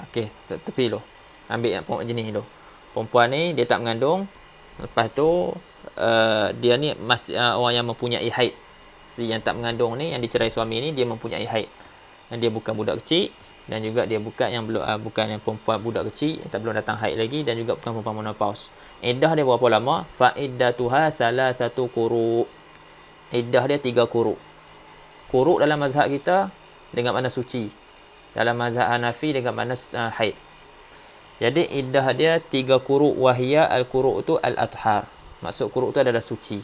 okey, tepi dulu. Ambil yang jenis dulu. Perempuan ni dia tak mengandung. Lepas tu dia ni masih orang yang mempunyai haid. Si yang tak mengandung ni, yang dicerai suami ni, dia mempunyai haid. Dan dia bukan budak kecil, dan juga dia bukan yang perempuan budak kecil yang tak belum datang haid lagi, dan juga bukan perempuan menopause. Iddah dia berapa lama? Fa iddatuha thalathatu quru. Iddah dia 3 quru. Quru dalam mazhab kita dengan makna suci. Dalam mazhab Hanafi dengan makna haid. Jadi iddah dia 3 quru, wahia al-quru tu al-athhar. Maksud quru tu adalah suci.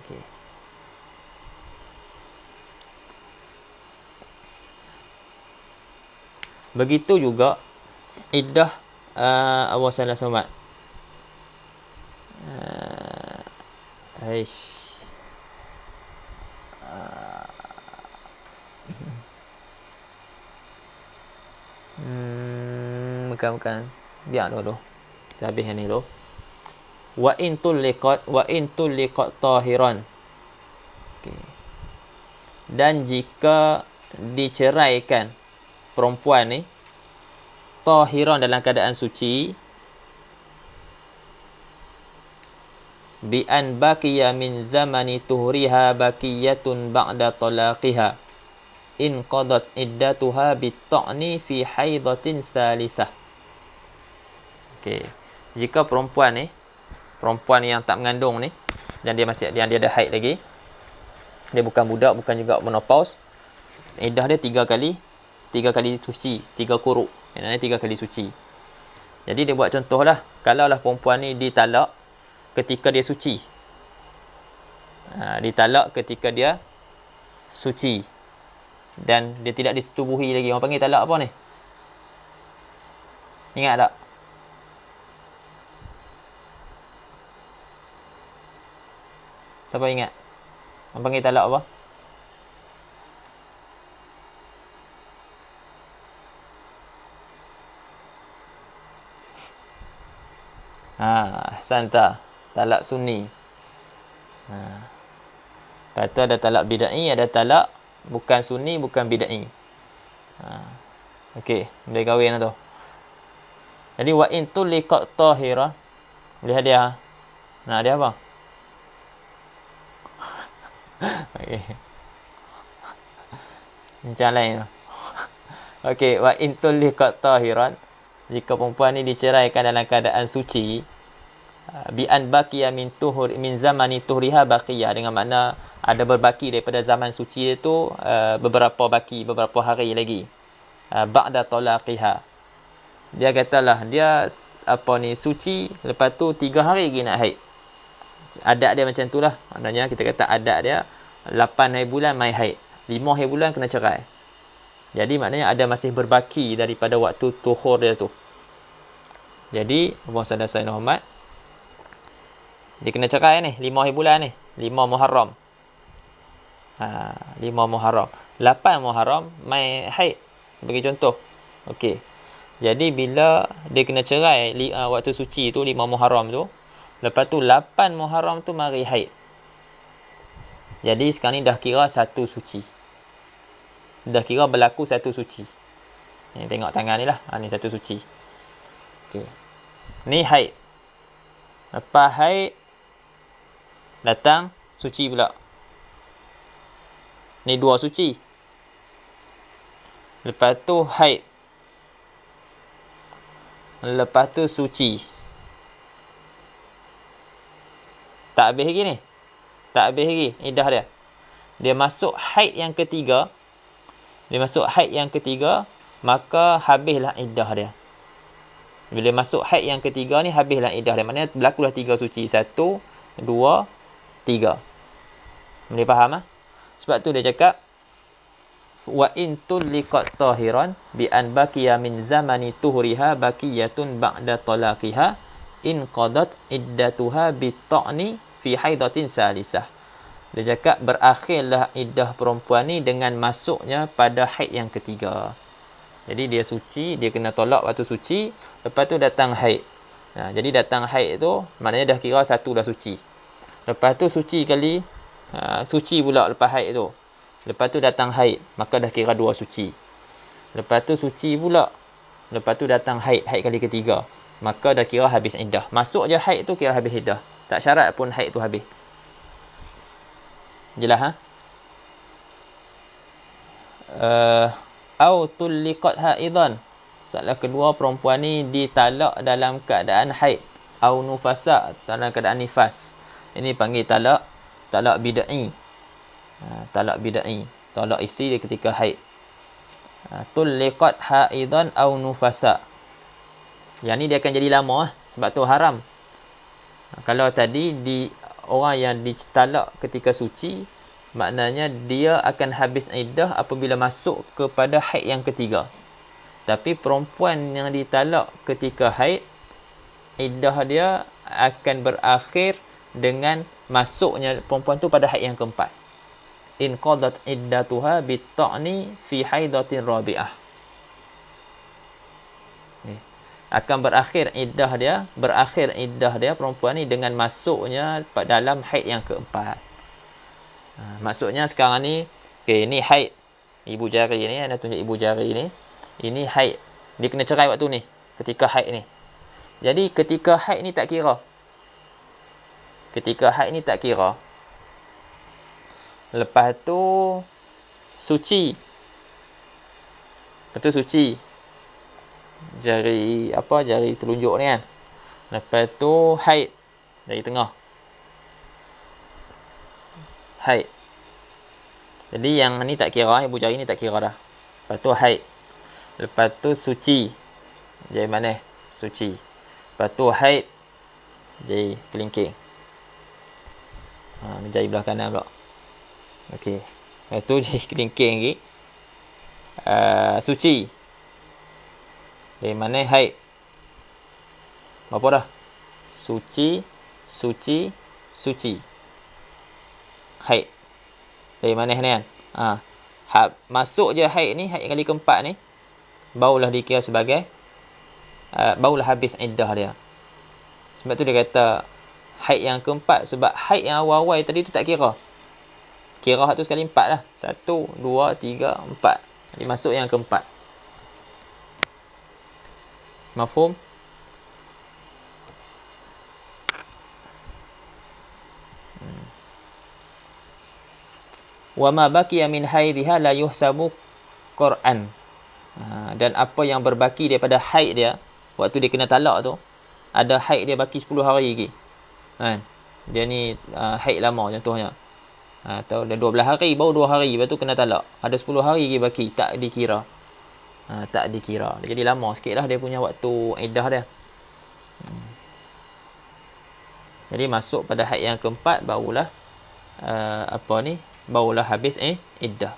Okey. Begitu juga iddah Allah Subhanahu wa taala. Bukan. Biar dulu. Kita habis yang ni dulu. Wa in tulliqat tahiran. Okey. Dan jika diceraikan perempuan ni tahiran, dalam keadaan suci, bi an baqiya min zamani tuhriha baqiyatun ba'da talaqiha in qadat iddatuha bit-ta'ni fi haidatin thalithah. Okey. Jika perempuan yang tak mengandung ni, dan dia ada haid lagi, dia bukan budak, bukan juga menopause, iddah dia 3 kali suci, 3 quru. Maknanya 3 kali suci. Jadi dia buat contohlah, kalaulah perempuan ni ditalak ketika dia suci. Ditalak ketika dia suci dan dia tidak disetubuhi lagi. Orang panggil talak apa ni? Ingat tak? Siapa ingat? Orang panggil talak apa? Santa. Talak sunni. Lepas tu ada talak bid'ai, ada talak bukan sunni, bukan bid'ai. Okey, boleh kahwin lah tu. Jadi wa in tuliqat tahira, boleh hadiah. Nak hadiah apa? Okey. Macam lain tu. Okey, wa in tuliqat tahiran, jika perempuan ni diceraikan dalam keadaan suci, Bi an baqiya min zamani tuhriha baqiya, dengan makna ada berbaki daripada zaman suci itu beberapa hari lagi. Ba'da talaqiha, dia katalah dia suci, lepas tu 3 hari lagi nak haid. Adat dia macam itulah. Maknanya kita kata adat dia 8 hari bulan mai haid, 5 hari bulan kena cerai. Jadi maknanya ada masih berbaki daripada waktu tuhur dia tu. Jadi puasa dasar Muhammad, dia kena cerai ni 5 hari bulan ni, 5 Muharram. 5 Muharram. 8 Muharram mai haid. Bagi contoh. Okey. Jadi bila dia kena cerai waktu suci tu 5 Muharram tu, lepas tu 8 Muharram tu mari haid. Jadi sekarang ni dah kira satu suci. Dah kira berlaku satu suci. Ni tengok tangan ni lah. Ni satu suci. Okey. Ni haid. Lepas haid datang suci pula. Ni 2 suci. Lepas tu haid. Lepas tu suci. Tak habis lagi ni. Tak habis lagi iddah dia. Dia masuk haid yang ketiga. Maka habislah iddah dia. Bila masuk haid yang ketiga ni, habislah iddah dia. Maknanya berlakulah 3 suci. 1, 2, 3. Boleh faham? Sebab tu dia cakap, wa in tulliqat tahiran bi an baqiya min zamani tuhriha baqiyatun ba'da talaqiha in qadat iddatuha bi ta'ni fi haidatin salisah. Dia cakap berakhirlah iddah perempuan ni dengan masuknya pada haid yang ketiga. Jadi dia suci, dia kena tolak waktu suci, lepas tu datang haid. Jadi datang haid tu maknanya dah kira satu dah suci. Lepas tu suci pula lepas haid tu. Lepas tu datang haid, maka dah kira 2 suci. Lepas tu suci pula. Lepas tu datang haid kali ketiga. Maka dah kira habis iddah. Masuk je haid tu kira habis iddah. Tak syarat pun haid tu habis. Jelas au tulliqat haidan. Soalan kedua, perempuan ni ditalak dalam keadaan haid, au nufasa, dalam keadaan nifas. Ini panggil talak bid'i. Talak bid'i. Talak isteri dia ketika haid. Tulliqat haidan au nufasa. Yang ni dia akan jadi lama sebab tu haram. Kalau tadi orang yang ditalak ketika suci, maknanya dia akan habis iddah apabila masuk kepada haid yang ketiga. Tapi perempuan yang ditalak ketika haid, iddah dia akan berakhir dengan masuknya perempuan tu pada haid yang keempat. In qadat iddatuha bi ta'ni fi haidatin rabi'ah. Akan berakhir iddah dia perempuan ni dengan masuknya dalam haid yang keempat. Maksudnya sekarang ni, ni haid ibu jari ni, anda tunjuk ibu jari ni. Ini haid. Dia kena cerai waktu ni, ketika haid ni. Jadi ketika haid ni tak kira. Lepas tu suci. Jari telunjuk ni kan. Lepas tu haid dari tengah. Haid. Jadi yang ni tak kira, ibu jari ni tak kira dah. Lepas tu haid. Lepas tu suci. Jari mana? Suci. Lepas tu haid. Jari kelingking. Jari belah kanan pula. Okey. Lepas tu jari kelingking lagi. Suci. Jari mana? Haid. Berapa dah? Suci. Haid. Dari mana ni kan? Masuk je haid ni, haid kali keempat ni, barulah dikira sebagai barulah habis iddah dia. Sebab tu dia kata haid yang keempat, sebab haid yang awal-awal tadi tu tak kira. Kira tu sekali 4 lah. 1, 2, 3, 4. Jadi masuk yang keempat. Mafhum? Wa ma baqiya min haidha la yuhsabu Qur'an. Dan apa yang berbaki daripada haid dia, waktu dia kena talak tu, ada haid dia baki 10 hari lagi. kan. Dia ni haid lama contohnya. Atau dah 12 hari, baru 2 hari, lepas tu kena talak. Ada 10 hari lagi baki, tak dikira. Tak dikira. Jadi lama sikit lah dia punya waktu iddah dia. Jadi masuk pada haid yang keempat, barulah barulah habis iddah.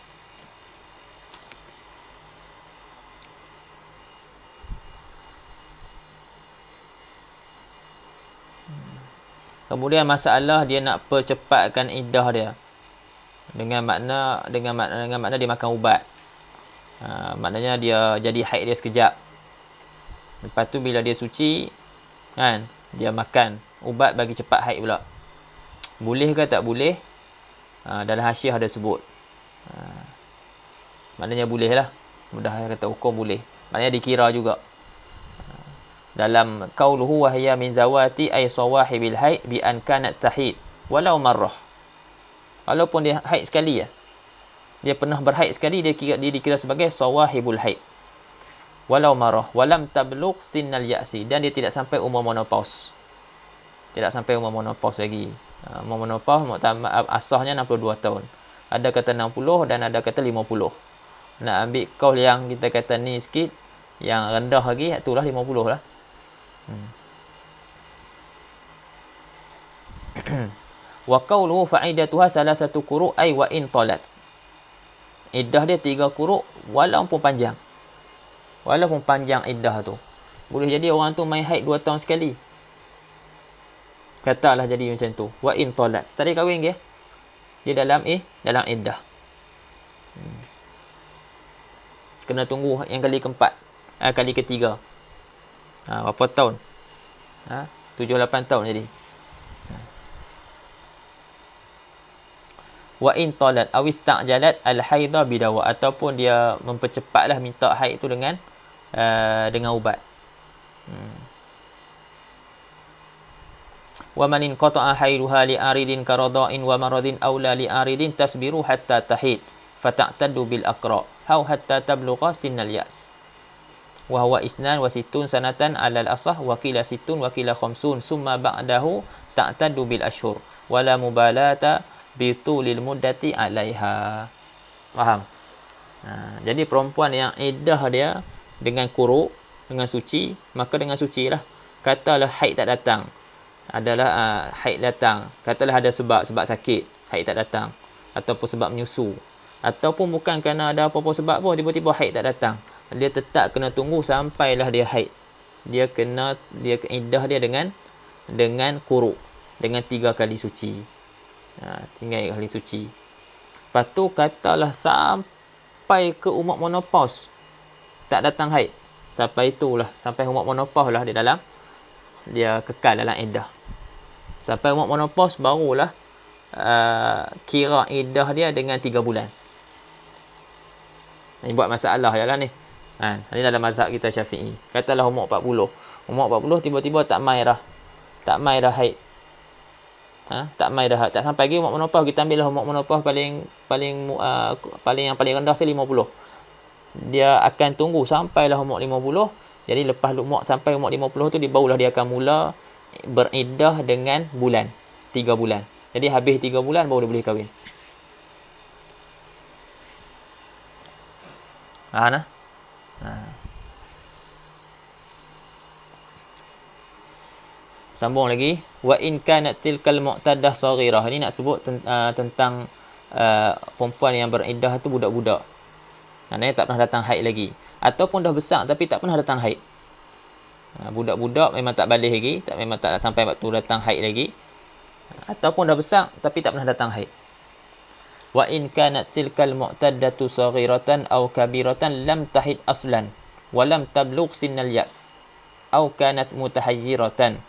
Kemudian masalah dia nak percepatkan iddah dia. Dengan makna dia makan ubat. Maknanya dia jadi haid dia sekejap. Lepas tu bila dia suci, kan, dia makan ubat bagi cepat haid pula. Boleh ke tak boleh? Dalam hasyiah ada sebut. Maknanya boleh lah. Mudah kata hukum boleh. Maknanya dikira juga. Dalam qauluhu wa hiya min zawati ay sawahibil haid bi an kanat tahid walau marrah. Walaupun dia haid sekali ya. Dia pernah berhaid sekali, dia dikira sebagai sawahibul haid. Walau marrah walam tablugh sinnal ya'si, dan dia tidak sampai umur menopause. Tidak sampai umur menopause lagi. Umur menopause asahnya 62 tahun. Ada kata 60 dan ada kata 50. Nak ambil qaul yang kita kata ni sikit, yang rendah lagi, itulah 50 lah. Wa qawluhu fa'idatuha salasatu quru' ay wa in talat. Iddah dia 3 quru' walaupun panjang. Walaupun panjang iddah tu. Boleh jadi orang tu main haid 2 tahun sekali. Katalah jadi macam tu. Wa in talat. Tadi kahwin ke? Dia dalam iddah. Kena tunggu yang kali keempat. Kali ketiga. Berapa tahun? 7-8 tahun jadi. Wa in talat aw ista'jalat al-haidha bidawa, ataupun dia mempercepatlah minta haid tu dengan ubat. Wa man inqata'a haiduha li aridin karada'in wa maradin aw la li aridin tasbiru hatta tahid fata'taddu bil aqra aw hatta tablugha sinnal ya's. Wa huwa isnan wa sittun sanatan 'alal asah wa qila sittun wa qila khamsun summa ba'dahu ta'taddu bil ashhur wala mubalata bitulil muddati 'alaiha. Faham? Jadi perempuan yang iddah dia dengan quru', dengan suci, maka dengan sucilah. Katalah haid tak datang, adalah haid datang, katalah ada sebab sakit, haid tak datang, ataupun sebab menyusu, ataupun bukan kerana ada apa-apa sebab pun tiba-tiba haid tak datang, dia tetap kena tunggu sampailah dia haid. Dia iddah dia dengan quru', dengan 3 kali suci. Tinggal kali suci. Lepas tu katalah sampai ke umur menopause tak datang haid. Sampai umur menopause lah dia kekal dalam iddah. Sampai umur menopause barulah kira iddah dia dengan 3 bulan. Ini buat masalah je lah ni. Ini dalam mazhab kita Syafi'i. Katalah umur 40. Umur 40 tiba-tiba tak mai dah haid. Tak mai dah. Tak sampai lagi umur menopause. Kita ambillah umur menopause paling yang paling rendah 50. Dia akan tunggu sampailah umur 50. Jadi lepas sampai umur 50 tu barulah dia akan mula beriddah dengan bulan. 3 bulan. Jadi habis 3 bulan baru dia boleh kahwin. Sambung lagi. Wa in kanat tilkal mu'tadah saghirah. Ini nak sebut tentang perempuan yang beriddah tu budak-budak. Maknanya tak pernah datang haid lagi. Ataupun dah besar tapi tak pernah datang haid. Budak-budak memang tak balik lagi, memang tak sampai waktu datang haid lagi. Ataupun dah besar tapi tak pernah datang haid. Wa in kanat tilkal mu'taddatu saghiratan aw kabiratan lam tahid aslan wa lam tablugh sinnal ya's aw kanat mutahayyiratan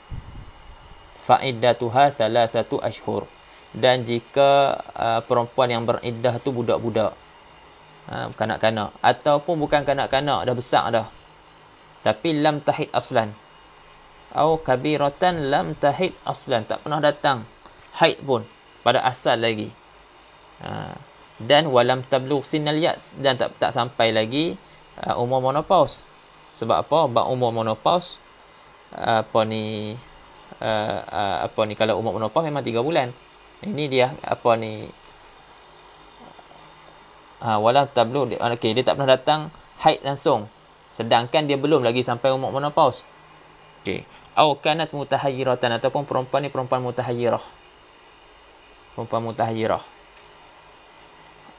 fa'iddatuha 3 ashhur. Dan jika perempuan yang beriddah tu budak-budak, kanak-kanak, ataupun bukan kanak-kanak, dah besar dah tapi lam tahid aslan, au kabiratan lam tahid aslan, tak pernah datang haid pun pada asal lagi, dan walam tablugh sinnal ya's, dan tak sampai lagi umur menopause. Sebab apa? Umur menopause kalau umur menopause memang 3 bulan. Ini dia wala tablugh, okey, dia tak pernah datang haid langsung sedangkan dia belum lagi sampai umur menopause. Okey, au kanat mutahayyiratan, ataupun perempuan ni perempuan mutahayyirah.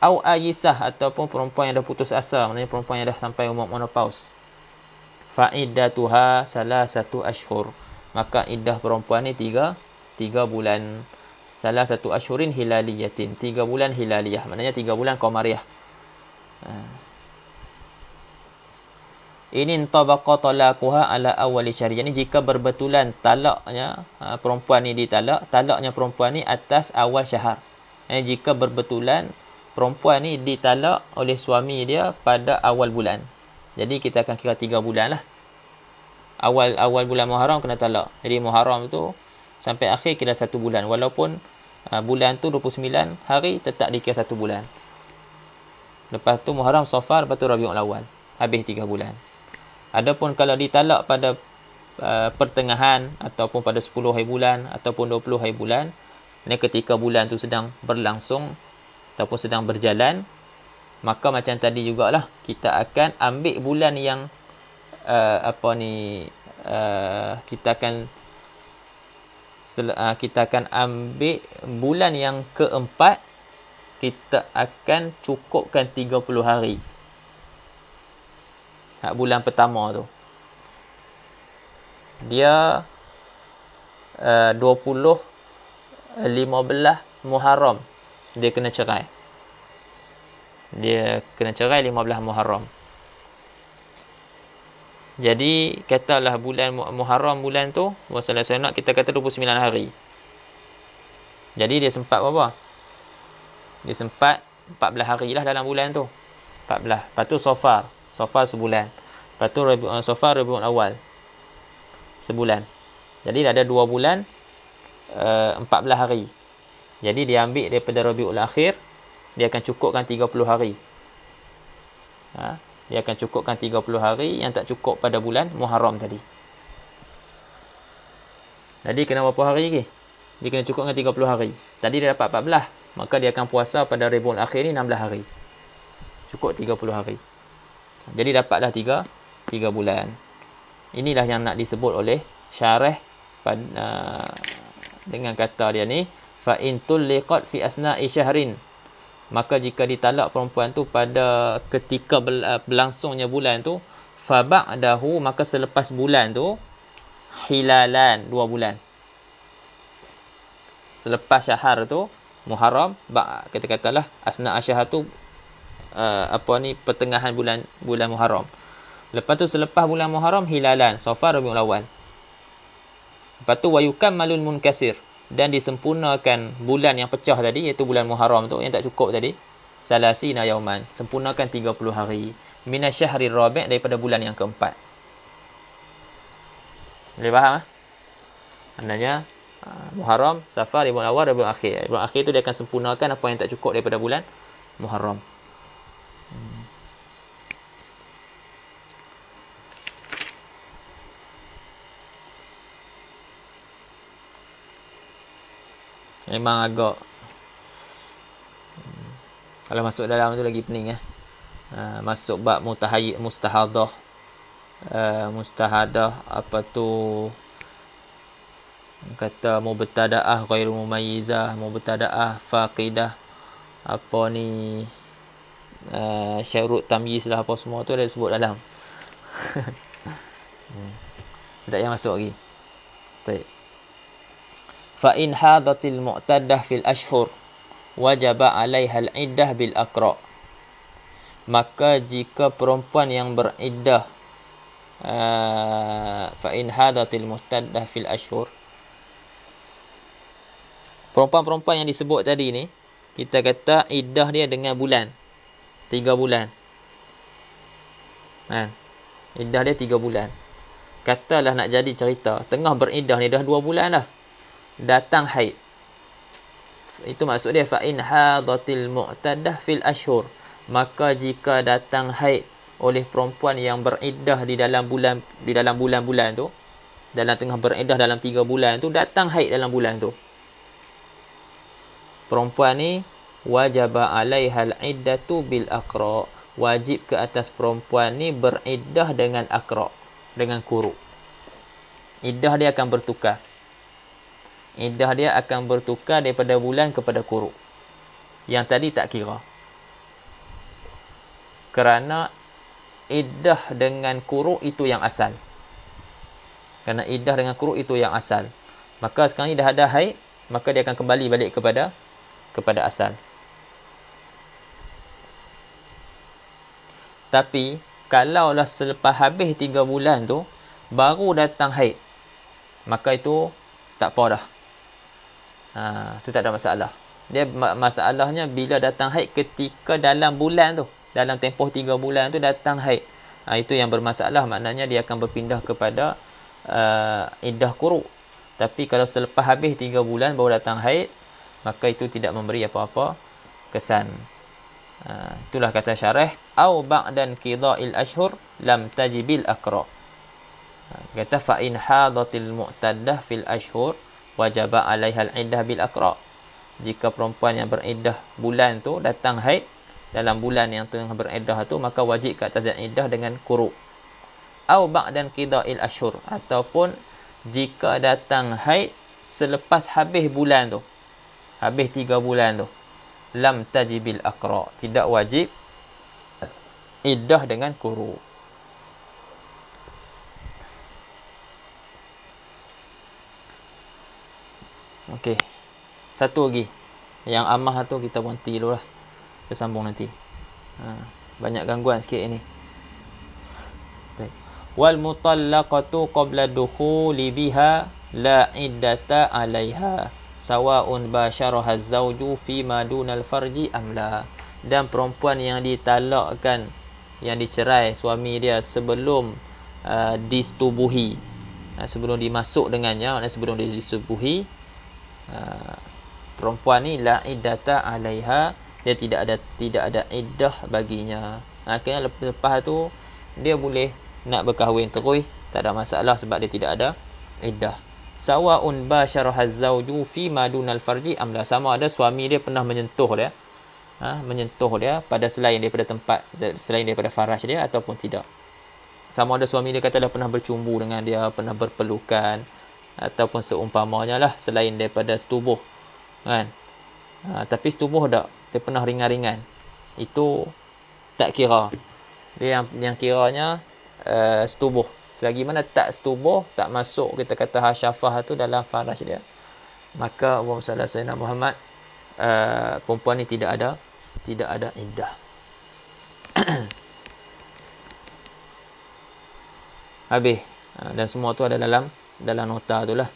Au ayisah, ataupun perempuan yang dah putus asa, maknanya perempuan yang dah sampai umur menopause. Fa iddatuha salasatu ashhur, maka iddah perempuan ni 3 bulan. Salah satu asyurin hilaliyatin, 3 bulan hilaliyah, maknanya 3 bulan qamariyah. Ini tabaqa talaquha ala awwali syahri, ini jika berbetulan talaknya perempuan ni talaknya perempuan ni atas awal syahr. Jika berbetulan perempuan ni ditalak oleh suami dia pada awal bulan, jadi kita akan kira 3 bulan lah. Awal bulan Muharram kena talak, jadi Muharram tu sampai akhir kira 1 bulan, walaupun bulan tu 29 hari tetap dikira 1 bulan. Lepas tu Muharram, Safar, lepas tu Rabiul Awal, habis 3 bulan. Adapun kalau ditalak pada pertengahan ataupun pada 10 hari bulan ataupun 20 hari bulan, ini ketika bulan tu sedang berlangsung ataupun sedang berjalan, maka macam tadi jugalah, kita akan ambil bulan yang kita akan ambil bulan yang keempat, kita akan cukupkan 30 hari. Bulan pertama tu dia 15 Muharram dia kena cerai. 15 Muharram. Jadi katalah bulan Muharram, bulan tu masalah sunat kita kata 29 hari. Jadi dia sempat berapa? Dia sempat 14 hari lah dalam bulan tu. 14. Lepas tu Safar sebulan. Lepas tu Safar Rabiul Awal sebulan. Jadi dah ada 2 bulan 14 hari. Jadi dia ambil daripada Rabiul Akhir, dia akan cukupkan 30 hari. Dia akan cukupkan 30 hari yang tak cukup pada bulan Muharram tadi. Jadi kena berapa hari lagi? Dia kena cukupkan 30 hari. Tadi dia dapat 14, maka dia akan puasa pada Rabiul Akhir ni 16 hari. Cukup 30 hari. Jadi dapatlah 3 bulan. Inilah yang nak disebut oleh syarah dengan kata dia ni, fa in tulliqat fi asna'i syahrin, maka jika ditalak perempuan tu pada ketika berlangsungnya bulan tu, fa ba'dahu, maka selepas bulan tu, hilalan, 2 bulan. Selepas syahr tu Muharram, kata-katalah asna' syahr tu pertengahan bulan Muharram. Lepas tu selepas bulan Muharram, hilalan, Safar, Rabiul Awal. Lepas tu wayukammalul munkasir, dan disempurnakan bulan yang pecah tadi, iaitu bulan Muharram tu yang tak cukup tadi, salasina yauman, sempurnakan 30 hari, minasyahril rabi', daripada bulan yang keempat. Boleh faham? Maknanya Muharram, Safar, Rabiul Awal, Rabiul Akhir. Rabiul Akhir tu dia akan sempurnakan apa yang tak cukup daripada bulan Muharram. Memang agak kalau masuk dalam tu lagi pening masuk bab mustahadah, apa tu kata mubtadaah ghairu mumayyizah, mubtadaah faqidah, apa ni syarut tamyiz lah, apa semua tu ada sebut dalam. Tak payah masuk lagi. Baik. Fa in hadatil mu'taddah fil ashhur wajaba 'alaiha al-iddah bil aqra. Maka jika perempuan yang beriddah fa in hadatil mu'taddah fil ashhur, perempuan-perempuan yang disebut tadi ni, kita kata iddah dia dengan bulan, 3 bulan. Iddah dia 3 bulan. Katalah nak jadi cerita, tengah beriddah ni dah 2 bulan dah, datang haid. Itu maksud dia fa in hadatil mu'taddah fil ashhur, maka jika datang haid oleh perempuan yang beriddah di dalam bulan-bulan tu, dalam tengah beriddah dalam 3 bulan tu, datang haid dalam bulan tu, perempuan ni wajaba alaihal iddatu bil aqra, wajib ke atas perempuan ni beriddah dengan aqra, dengan kuruk. Iddah dia akan bertukar. Iddah dia akan bertukar daripada bulan kepada kuruk. Yang tadi tak kira. Kerana iddah dengan kuruk itu yang asal. Kerana iddah dengan kuruk itu yang asal. Maka sekarang ni dah ada haid, maka dia akan kembali balik kepada asal. Tapi kalaulah selepas habis 3 bulan tu baru datang haid, maka itu tak apa dah. Itu tak ada masalah. Dia masalahnya bila datang haid ketika dalam bulan tu, dalam tempoh 3 bulan tu datang haid. Itu yang bermasalah, maknanya dia akan berpindah kepada iddah kuruk. Tapi kalau selepas habis 3 bulan baru datang haid, maka itu tidak memberi apa-apa kesan. Itulah kata syarah, au ba'dan qida'il ashhur lam tajibil aqra. Kata fa in hadatil mu'taddah fil ashhur wajaba 'alaiha al-iddah bil aqra. Jika perempuan yang beriddah bulan tu datang haid dalam bulan yang tengah beriddah tu, maka wajib ke atas iddah dengan kuruk. Au ba'dan qida'il ashhur, ataupun jika datang haid selepas habis bulan tu, habis 3 bulan tu, lam tajibil aqra, tidak wajib iddah dengan kuruk. Okey. Satu lagi. Yang amah tu kita berhenti dulu lah. Kita sambung nanti. Banyak gangguan sikit ini. Wal mutallaqatu qabla dukhuli biha la iddata 'alaiha sawa'un basyaraha az-zawju fi ma dunal farji am la. Dan perempuan yang ditalakkan, yang dicerai suami dia sebelum disetubuhi, sebelum dimasuk dengannya, maknanya sebelum dia disetubuhi, perempuan ni la iddata 'alaiha, dia tidak ada iddah baginya. Akhirnya lepas tu dia boleh nak berkahwin terus, tak ada masalah sebab dia tidak ada iddah. Sawa'un basyaraha az-zawju fi ma dunal farji am la, sama ada suami dia pernah menyentuh dia pada selain daripada tempat, selain daripada faraj dia ataupun tidak. Sama ada suami dia katalah pernah bercumbu dengan dia, pernah berpelukan ataupun seumpamanya lah selain daripada setubuh, kan. Tapi setubuh tak, dia pernah ringan-ringan, itu tak kira. Dia yang kiranya setubuh. Selagi mana tak setubuh, tak masuk kita kata hasyafah tu dalam faraj dia, maka Allahumma salli ala sayyidina Muhammad, perempuan ni tidak ada iddah. Habis. Dan semua tu ada dalam nota tu lah.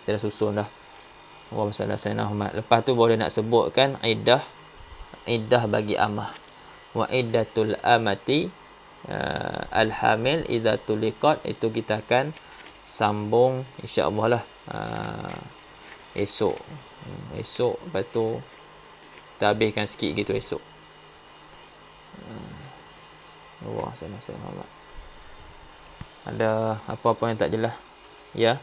Kita dah susun dah. Allahumma salli ala sayyidina Muhammad. Lepas tu boleh nak sebutkan iddah bagi amah. Wa iddatul amati al-hamil idza tuliqat, itu kita akan sambung insya-Allah lah esok. Lepas tu kita habiskan sikit gitu esok. Allah, saya ada apa-apa yang tak jelas ya.